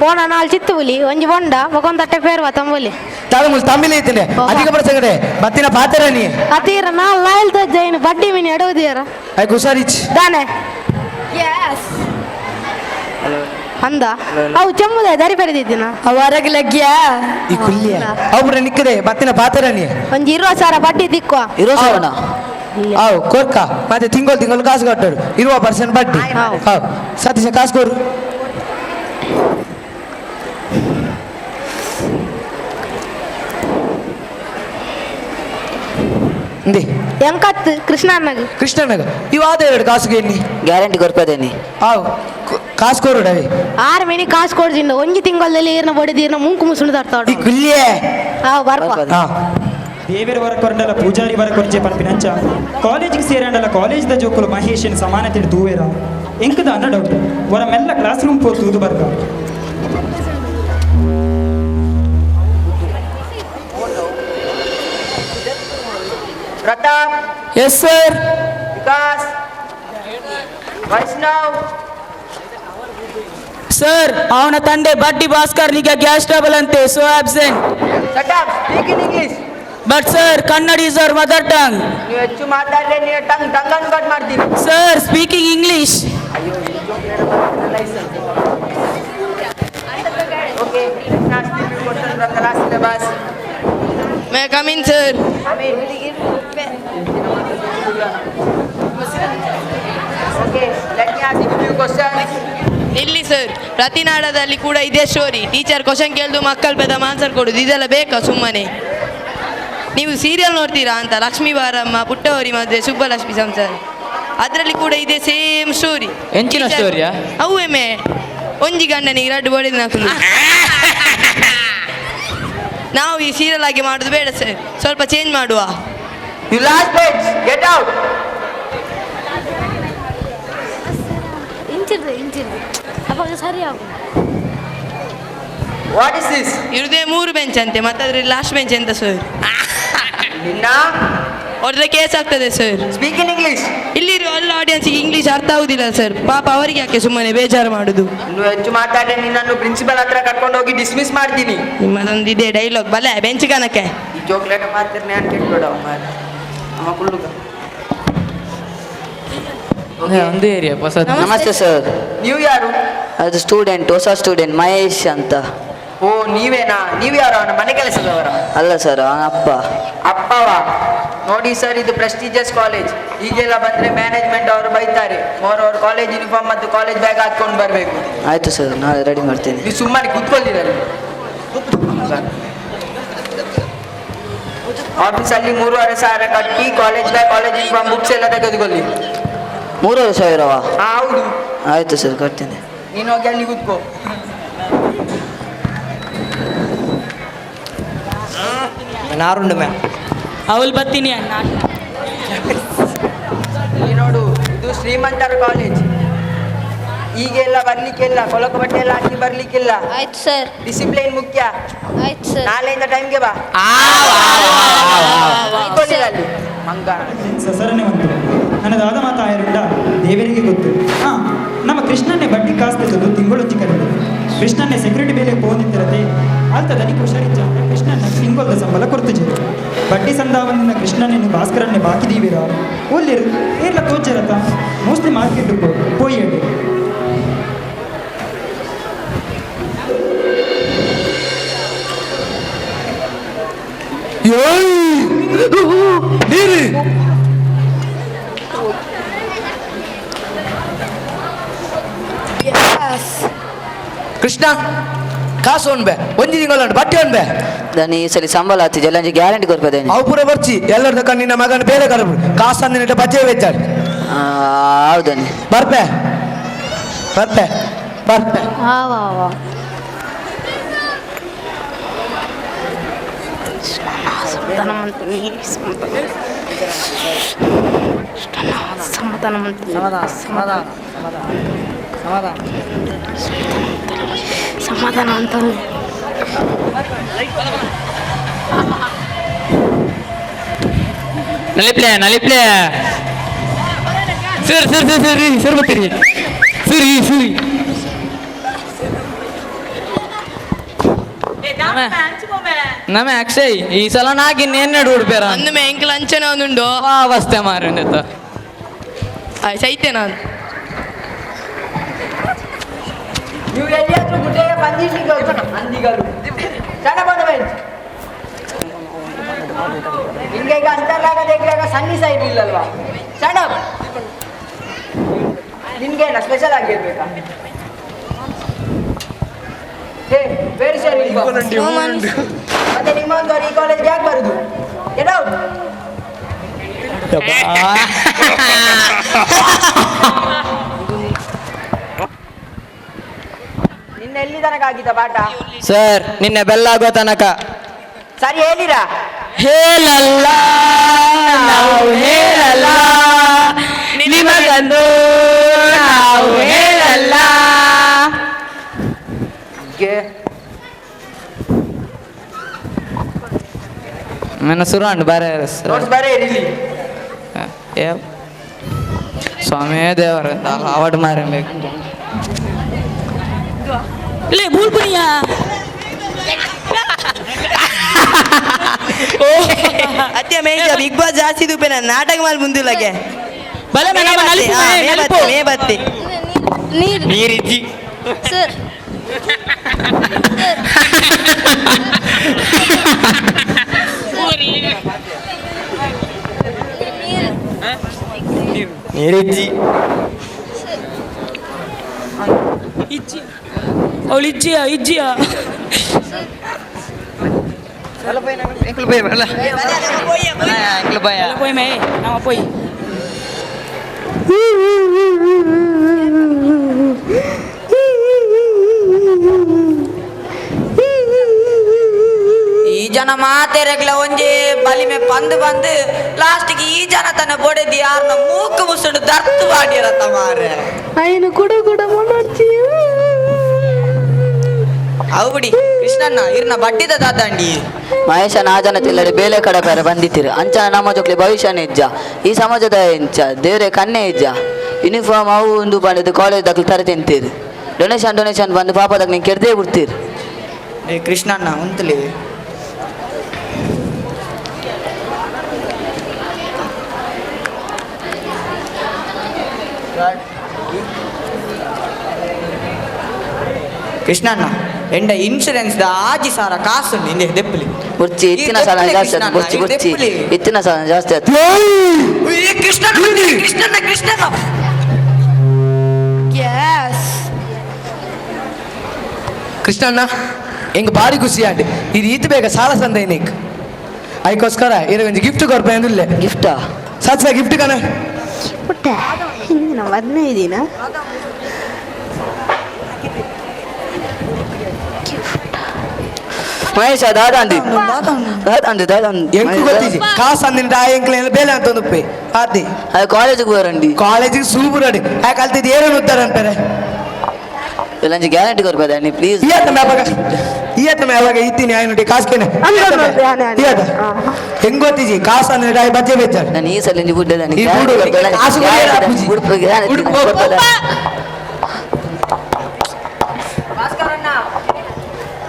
H: ಪೋಣ ನಾಲ್ ಚಿತ್ತು ಬುಲಿ ಒಂಜಿ ಬೊಂಡ ಮೊಕೊಂದ್ ತಟ್ಟೆ ಪೇರ್ವ ತಂಬುಲಿ
J: ತಳಮುಲ್ ತಮ್ಮಿಲಿ ಐತಿಲೆ ಅಧಿಕ ಪ್ರಸಂಗಡೆ ಬತ್ತಿನ ಪಾತ್ರ ನೀ
H: ಅತೀರ ನಾಲ್ ನಾಯಿಲ್ ತಜ್ಜೈನು ಬಡ್ಡಿ ಮೀನು ಎಡವುದಿಯರ
J: ಐ ಹುಷಾರಿಚ್
H: ದಾನೆ ಅಂದ ಅವು ಚೆಮ್ಮುದ ದರಿ ಪೆರೆದಿದ್ದೀನ
I: ಹೊರಗೆ ಲಗ್ಗ್ಯ
J: ಈ ಕುಲ್ಲಿಯ ಅವ್ರ ನಿಕ್ಕದೆ ಬತ್ತಿನ ಪಾತ್ರ ನೀ
H: ಒಂಜಿ 20,000 ಬಡ್ಡಿ ದಿಕ್ಕುವ
J: ಅವು ಕೊರ್ಕ ಮತ್ತೆ ತಿಂಗಳು ಕಾಸು ಕಟ್ಟರು 20% ಬಡ್ಡಿ ಹೌದು ಸತೀಶ ಕಾಸು ಕೊರು
H: ಎಂಕತ್ ಕೃಷ್ಣನಗ
J: ಇವಾದ 2 ಕಾಸುಗೆ ಎನ್ನಿ
I: ಗ್ಯಾರಂಟಿ ಕೊರ್ಪದೇನಿ
J: ಅವು ಕಾಸು ಕೊರು ಡವಿ
H: 6 ಮಿನಿ ಕಾಸು ಕೊಡ್ಜಿಂದ ಒಂಜಿ ತಿಂಗಳಲ್ಲಿ ಈರ್ನ ಬಡಿದಿ ಈರ್ನ ಮುಂಕು ಮುಸುಳು ತರ್ತಾವ
J: ಈ ಕುಲ್ಲಿಯೇ
H: ಬರ್ಪ
O: ದೇವೇರ ವರ ಕೊರಂಡಲ ಪೂಜಾರಿ ವರ ಕೊರ್ಜೆ ಪನ್ಪಿನಂಚ ಕಾಲೇಜಿಗೆ ಸೇರಂಡಲ ಕಾಲೇಜ್ದ ಜೋಕುಲು ಮಹೇಶನ್ ಸಮಾನತೆ ದೂವೇರ ಎಂಕದ ಅನ್ನ ಡೌಟ್ ವರ ಮೆಲ್ಲ ಕ್ಲಾಸ್ ರೂಮ್ ಪೋರ್ ತೂದು ಬರ್ಗ
N: Pratap
J: S sir
N: Vikas Vaishnav
J: sir ಅವನ ತಂದೆ ಬಡ್ಡಿ ಭಾಸ್ಕರ್ನಿಗೆ ಗ್ಯಾಸ್ ಟ್ರಬಲ್ ಅಂತೆ so absent
N: shut up speak in English
J: but sir Kannada is our mother tongue
N: ನೀವು ಹೆಚ್ಚು ಮಾತಾಡಿದ್ರೆ ನೀನು ಟಂಗನ್ನು ಕಟ್ ಮಾಡ್ತೀನಿ
J: sir speaking English
N: okay from the last syllabus.
J: May I come in, sir?
N: Okay, let me ask you a few questions.
P: ಇಲ್ಲಿ sir ಪ್ರತಿ ನಾಡದಲ್ಲಿ ಕೂಡ ಇದೇ ಸ್ಟೋರಿ ಟೀಚರ್ ಕ್ವಶನ್ ಕೇಳಿದು ಮಕ್ಕಳು ಪೆದ ಆನ್ಸರ್ ಕೊಡೋದು ಇದೆಲ್ಲ ಬೇಕಾ ಸುಮ್ಮನೆ ನೀವು ಸೀರಿಯಲ್ ನೋಡ್ತೀರಾ ಅಂತ ಲಕ್ಷ್ಮೀ ಬಾರಮ್ಮ ಪುಟ್ಟವರಿ ಮದುವೆ ಸುಬ್ಬಲಕ್ಷ್ಮಿ ಸಂಸಾರ ಅದರಲ್ಲಿ ಕೂಡ ಇದೇ ಸೇಮ್ ಸ್ಟೋರಿ
J: ಎಂಚಿನ ಸ್ಟೋರಿಯಾ
P: ಅವೇ ಒಂಜಿ ಗಂಡನಿಗೆ ರಡ್ಡು ಬಡಿದ ನಕಲು ನಾವು ಈ ಸೀರಿಯಲ್ ಆಗಿ ಮಾಡೋದು ಬೇಡ ಸರ್ ಸ್ವಲ್ಪ ಚೇಂಜ್ ಮಾಡುವ
N: You last page, get out. What is this?
P: ಇರುದೇ 3 bench ಅಂತೆ ಮತ್ತೆ ಅದ್ರಲ್ಲಿ ಲಾಸ್ಟ್ ಬೆಂಚ್ ಅಂತ ಸರ್
N: ನಿನ್ನ
P: ಅವ್ರದ್ದು ಕೇಸ್ ಆಗ್ತದೆ ಸರ್
N: ಸ್ಪೀಕ್ ಇನ್ ಇಂಗ್ಲಿಷ್
P: ಇಲ್ಲಿರೋ ಎಲ್ಲ ಆಡಿಯನ್ಸ್ಗೆ ಇಂಗ್ಲಿಷ್ ಅರ್ಥ ಆಗುದಿಲ್ಲ ಸರ್ ಪಾಪ ಅವರಿಗೆ ಯಾಕೆ ಸುಮ್ಮನೆ ಬೇಜಾರು ಮಾಡುದು
N: ಇನ್ನು ಹೆಚ್ಚು ಮಾತಾಡಿ ನಿನ್ನನ್ನು ಪ್ರಿನ್ಸಿಪಲ್ ಹತ್ರ ಕರ್ಕೊಂಡು ಹೋಗಿ ಡಿಸ್ಮಿಸ್ ಮಾಡ್ತೀನಿ
P: ನಿಮ್ಮದೊಂದು ಇದೆ ಡೈಲಾಗ್ ಬಲೆ ಬೆಂಚ್ ಕನಕ್ಕೆ
N: ಈ ಚಾಕ್ಲೇಟ್ ಮಾತಿರ್ನೆ ಅಂತ ಕೇಳ್ಬೇಡ ಅಮ್ಮ ಕುಳ್ಳುಗ
J: ಒಂದು ಏರಿಯಾ
I: ನಮಸ್ತೆ ಸರ್
N: ನೀವು ಯಾರು
I: ಅದು ಸ್ಟೂಡೆಂಟ್ ಹೊಸ ಸ್ಟೂಡೆಂಟ್ ಮಹೇಶ್ ಅಂತ
N: ಓ ನೀವೇನಾ ನೀವು ಯಾರು ಅವನ ಮನೆ ಕೆಲಸದವರ
I: ಅಲ್ಲ ಸರ್ ಅವನ ಅಪ್ಪ
N: ಅಪ್ಪವ ನೋಡಿ ಸರ್ ಇದು ಪ್ರೆಸ್ಟೀಜಿಯಸ್ ಕಾಲೇಜ್ ಈಗೆಲ್ಲ ಬಂದ್ರೆ ಮ್ಯಾನೇಜ್ಮೆಂಟ್ ಅವರು ಬೈತಾರೆ ಅವ್ರ ಕಾಲೇಜ್ ಯೂನಿಫಾರ್ಮ್ ಮತ್ತು ಕಾಲೇಜ್ ಬ್ಯಾಗ್ ಹಾಕೊಂಡು ಬರಬೇಕು
I: ಆಯ್ತು ಸರ್ ನಾಳೆ ರೆಡಿ ಮಾಡ್ತೇನೆ
N: ನೀವು ಸುಮ್ಮನೆ ಕೂತ್ಕೊಳ್ತೀರಲ್ಲಿ ಆಫೀಸಲ್ಲಿ 3,500 ಕಟ್ಟಿ college bag college uniform books ಎಲ್ಲ ತೆಗೆದುಕೊಳ್ಳಿ
I: 3,500
N: ಹೌದು
I: ಆಯ್ತು ಸರ್ ಕೊಡ್ತೇನೆ
N: ನೀನು ಹೋಗಿ ಅಲ್ಲಿ ಕೂತ್ಕೋ
J: ನಾರುಂಡು ಮ್ಯಾಮ್ ಅವಳು ಬರ್ತೀನಿ
N: ಇಲ್ಲಿ ನೋಡು ಇದು ಶ್ರೀಮಂತರ ಕಾಲೇಜ್ ಈಗೆಲ್ಲ ಬರ್ಲಿಕ್ಕಿಲ್ಲ ಕೊಳಕು ಬಟ್ಟೆ ಎಲ್ಲ ಹಾಕಿ ಬರ್ಲಿಕ್ಕಿಲ್ಲ
B: ಆಯ್ತು ಸರ್
N: ಡಿಸಿಪ್ಲಿನ್ ಮುಖ್ಯ
B: ಆಯ್ತು ಸರ್
N: ನಾಳೆಯಿಂದ ಟೈಮ್ಗೆ ಬಾ ಕೂತ್ಕೊಳ್ಳಿರಲ್ಲಿ ಮಂಗ
O: ಸಸರನೆ ಬಂತು ನನ್ನದಾದ ಮಾತಾಯರಿಂದ ದೇವರಿಗೆ ಗೊತ್ತು ನಮ್ಮ ಕೃಷ್ಣನ್ನೇ ಬಡ್ಡಿ ಕಾಸ್ತಿದ್ದು ತಿಂಗಳೊಂಜಿ ಕರೆದು ಕೃಷ್ಣನ್ನೇ ಸೆಕ್ಯೂರಿಟಿ ಬೇಲೆ ಪೋನಿತ್ತಿರದೆ ಆತ ದನಿಗೆ ಹುಷಾರಿಚ್ಚ ಕೃಷ್ಣನ್ನ ತಿಂಗೊಲ್ದ ಸಂಬಳ ಕೊಡ್ತಿಜೆ ಬಡ್ಡಿ ಸಂದಾವನ್ನ ಕೃಷ್ಣನನ್ನು ಭಾಸ್ಕರನ್ನೇ ಬಾಕಿದೀವಿರ ಒಲ್ಲಿರು ಏರ್ಲ ತೋಚರತ ಮೋಸ್ಟ್ಲಿ ಮಾರ್ಕೆಟ್ ಪೋಯಿಯಡ್ಡೆ
J: ನೀರು ಕೃಷ್ಣ ಕಾಸು ಒನ್ಬೆ ಒಂಜಿ ತಿಂಗಳು ಬಟ್ಟೆ ಒನ್ಬೆ
I: ದನಿ ಈ ಸಲ ಸಂಬಳ ಆತಿ ಜಲ್ಲಾಂಜಿ ಗ್ಯಾರಂಟಿ ಕೊರ್ಪದೇನಿ
J: ಅವು ಪೂರ ಬರ್ಚಿ ಎಲ್ಲರದ ಕಣ್ಣಿನ ಮಗನ ಬೇರೆ ಕರಬಿಡು ಕಾಸು ಅಂದಿನ ಬಚ್ಚೆ ವೆಚ್ಚಾಡಿ
I: ಹೌದನಿ
J: ಬರ್ಪೆ ಬರ್ಪೆ ಬರ್ಪೆ
H: ಸಮಾಧಾನ ಅಂತ
J: ನಲಿಪ್ಲೆ ಸರ್ ಬರ್ತೀರಿ
N: ಫ್ರೀ ನಮೆ ಅಕ್ಷಯ್ ಈ ಸಲ ನಾಗಿ ಇನ್ನೆರಡು ಉಡ್ಬೇರ
P: ಅಂದ ಮೇ ಎಂಕ್ಲ ಅಂಚನೆ ಒಂದುಂಡು
N: ಅವಸ್ಥೆ ಮಾರಂತ
P: ಸೈತೆ ನಾನು
N: ನೀವು ಎಲ್ಲಿಯಾದ್ರೂ ಗುಡ್ಡೆಗೆ ಬಂದಿರ್ಲಿಕ್ಕೆ ಅಂದಿಗಲು ಸಣ್ಣ ಬಂದ ನಿಮ್ಗೆ ಈಗ ಅಂತರ್ಲಾಗದ ಈಗ ಸನ್ನಿಸ ಇರ್ಲಿಲ್ಲಲ್ವಾ ಸಣ್ಣ ನಿಮ್ಗೇನ ಸ್ಪೆಷಲ್ ಆಗಿರ್ಬೇಕಾ ಹೇ ವೆರಿ ಸರಿ ಮತ್ತೆ ನಿಮ್ಮೊಂದು ಈ ಕಾಲೇಜ್ಗೆ ಯಾಕೆ ಬರುದು ಗೆಟ್ ಔಟ್ ನಿನ್ನೆ ಎಲ್ಲಿ ತನಕ ಆಗಿದ್ದ ಪಾಠ
I: ಸರ್ ನಿನ್ನೆ ಬೆಲ್ಲಾಗೋ ತನಕ
N: ಸರಿ ಹೇಳಿರಾ
I: ಹೇಳಲ್ಲ ನಾವು ಹೇಳಲ್ಲ ನಿಮಗಂದು ನಾವು ಹೇಳಲ್ಲ ನನ್ನ ಸುರಾಂಡ್ ಬಾರೆ
N: ನೋಟ್ಸ್ ಬೇರೆ ಇರಲಿ
I: ಸ್ವಾಮಿ ದೇವರಂತ ಅವಾರ್ಡ್ ಮಾರಬೇಕು
D: ಲೇ ಬೂಲ್ಪುನಿಯಾ
P: ಅತ್ಯ ಮೇಜ ಬಿಗ್ ಬಾಸ್ ಜಾಸ್ತಿ ದುಪ್ಪೆ ನಾನು ನಾಟಕ ಮಾಡಿ ಮುಂದಿಲ್ಲಗೆ ಮೇ ಬತ್ತಿ
I: ನೀರಿಜ್ಜಿ
G: ಸರ್
I: ನೀರಿಜ್ಜಿ
D: ಇಜ್ಜಿ ಅವಳು ಇಜ್ಜಿಯಾ போய் மே நாம போய்
N: ಈ ಜನ ಮಾತೆರಗ್ಲ ಒಂಜಿ ಬಲಿಮೆ ಬಂದು ಲಾಸ್ಟಿಗೆ ಈ ಜನ ತನ್ನ ಬೊಡೆದಿ ಯಾರನ್ನ ಮೂಕು ಮುಸುಡು ದರ್ತು ಮಾಡಿರತ್ತ ಮಾರೆ
H: ఆయన ಕೂಡ ಮಾಡ್ತೀಯ
N: ಅವು ಬಿಡಿ ಕೃಷ್ಣಣ್ಣ ಇರ್ನ ಬಡ್ಡಿದ ದಾದಂಡಿ
I: ಮಹೇಶನ ಆ ಜನ ತಿಲ್ಲಡೆ ಬೇಲೆ ಕಡಪರ ಬಂದಿತ್ತೀರಿ ಅಂಚನ ನಮ್ಮ ಜೊಕ್ಲೆ ಭವಿಷ್ಯನೇ ಇಜ್ಜ ಈ ಸಮಾಜದ ಇಂಚ ದೇವ್ರೆ ಕನ್ನೆ ಇಜ್ಜ ಯೂನಿಫಾರ್ಮ್ ಅವು ಒಂದು ಬಂದಿದ್ದು ಕಾಲೇಜ್ ದಾಖಲೆ ತರ ತಿಂತೀರಿ ಡೊನೇಷನ್ ಬಂದು ಪಾಪದಾಗ ನೀವು ಕೆಡ್ದೇ ಬಿಡ್ತೀರಿ
N: ಏ ಕೃಷ್ಣಣ್ಣ ಉಂತಲಿ ಕೃಷ್ಣಣ್ಣ ಎಂಡ ಇನ್ಶೂರೆನ್ಸ್ ದ ಆಜಿ ಸಾರ ಕಾಸು ನಿಂದೆ ದೆಪ್ಪಲಿ
I: ಬುರ್ಚಿ ಇತ್ತಿನ ಸಾಲ ಜಾಸ್ತಿ ಆಯ್ತು ಬುರ್ಚಿ ಇತ್ತಿನ ಸಾಲ ಜಾಸ್ತಿ ಆಯ್ತು
N: ಕೃಷ್ಣಣ್ಣ
J: ಕೃಷ್ಣಣ್ಣ ಹಿಂಗೆ ಭಾರಿ ಖುಷಿ ಆಡಿ ಇದು ಈತ್ ಬೇಗ ಸಾಲ ಸಂದ ಏನಕ್ಕೆ ಅದಕ್ಕೋಸ್ಕರ ಒಂದು ಗಿಫ್ಟ್ ಕೊಡ್ಪೆ ಅಂದಿಲ್ಲ
I: ಗಿಫ್ಟಾ
J: ಸತ್ಸ ಗಿಫ್ಟ್ ಕಣ
H: ಪುಟ್ಟ ಹಿಂದಿನ 15 ದಿನ
I: ಮಹೇಶ ದಾದಾಂದಿ
J: ಎಂಕು ಗೊತ್ತಿಜಿ ಕಾಸು ಅಂದಿನ ಆ ಎಂಕ್ಲ ಬೇಲೆ ಅಂತ ಒಂದು ಪೇ ಆದಿ
I: ಅದು ಕಾಲೇಜಿಗೆ ಬರಂಡಿ
J: ಕಾಲೇಜಿಗೆ ಸೂಪರ್ ಅಡಿ ಆ ಕಲ್ತಿದ್ದು ಏನೋ ಉತ್ತರ ಅಂತಾರೆ
I: ಇಲ್ಲಂಜಿ ಗ್ಯಾರಂಟಿ ಕೊಡ್ಬೋದ ನೀ ಪ್ಲೀಸ್
J: ಈಯತ್ತ ಯಾವಾಗ ಇತ್ತೀನಿ ಆಯ್ನುಡಿ ಕಾಸ್ಕೇನೆ ಹೆಂಗ್ ಗೊತ್ತಿಜಿ ಕಾಸು ಅಂದ್ರೆ ಬಜ್ಜೆ ಬೆಚ್ಚ
I: ನಾನು ಈ ಸಲ ನೀವು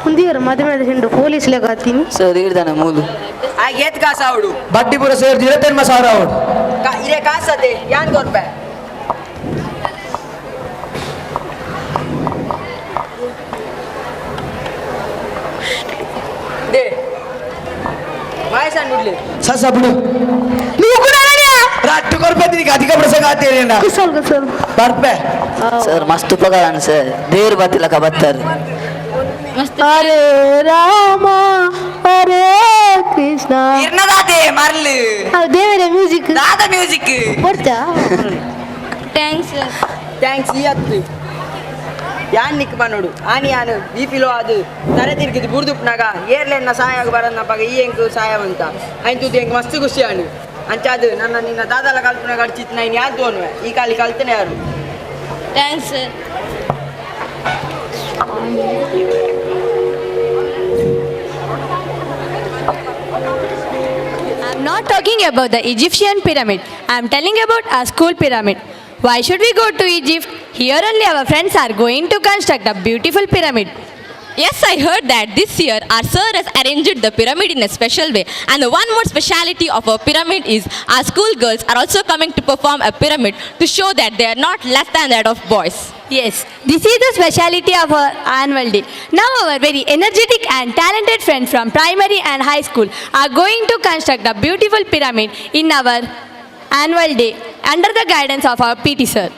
H: ಮುಂದಿಯರು ಮದುವೆ ಹಿಂಡು ಪೊಲೀಸ್ ಲೆಗಾತೀನಿ
I: ಸರ್ ಹಿಡ್ದಾನ ಮೂಲು
N: ಆ ಏತ್ ಕಾಸು ಅವಡು
J: ಬಡ್ಡಿ ಪೂರ ಸೇರಿದು 25,000 ಅವಡು
N: ಇರೇ ಕಾಸದೆ ಯಾನ್ ಕೊಡ್ಬೆ ದೇ ಮಾಯಸನ್ ಬಿಡ್ಲಿ
J: ಸಸ ಬಿಡು ನೀವು ಕೂಡ ರಟ್ಟು ಕೊಡ್ಬೇಕು ಅಧಿಕ ಪ್ರಸಂಗ ಆತೇರಿ ಬರ್ಪೆ
I: ಸರ್ ಮಸ್ತ್ ಉಪಕಾರ ಸರ್ ದೇವ್ರ ಬತ್ತಿಲಕ ಬತ್ತಾರೆ
H: ಹರೇ ರಾಮ ಹರೇ ಕೃಷ್ಣ
N: ಇರ್ನದಾತೆ ಮರ್ಲು
H: ದೇವರ ಮ್ಯೂಸಿಕ್
N: ದಾದ ಮ್ಯೂಸಿಕ್
H: ಕೊಡ್ತಾ
N: ಥ್ಯಾಂಕ್ಸ್ ಈ ಹತ್ತು ಯಾನ್ ನಿಕ್ ನೋಡು ಆನಿ ಯಾನು ಬಿ ಪಿಲೋ ಅದು ತರೆ ತಿರ್ಗಿದ್ದು ಬುರ್ದುಪ್ನಾಗ ಏರ್ಲೆನ್ನ ಸಹಾಯ ಬರನ್ನಪ್ಪಾಗ ಈ ಎಂಕು ಸಹಾಯವಂತ ಆಯ್ತು ಎಂಕ್ ಮಸ್ತ್ ಖುಷಿ ಆನು ಅಂಚಾದು ನನ್ನ ನಿನ್ನ ದಾದಾಲ ಕಲ್ಪನಾಗ ಅಡ್ಚಿತ್ತು ನಾನು ಯಾವ್ದು ಅನ್ವೆ ಈ ಕಾಲಿ ಕಲ್ತನೆ ಯಾರು
A: thanks
D: I'm not talking about the Egyptian pyramid. I'm telling about our school pyramid. Why should we go to Egypt? Here only our friends are going to construct a beautiful pyramid.
A: Yes, I heard that this year our sir has arranged the pyramid in a special way. And the one more speciality of our pyramid is our school girls are also coming to perform a pyramid to show that they are not less than that of boys.
D: Yes, this is the speciality of our annual day. Now our very energetic and talented friends from primary and high school are going to construct a beautiful pyramid in our annual day under the guidance of our PT sir.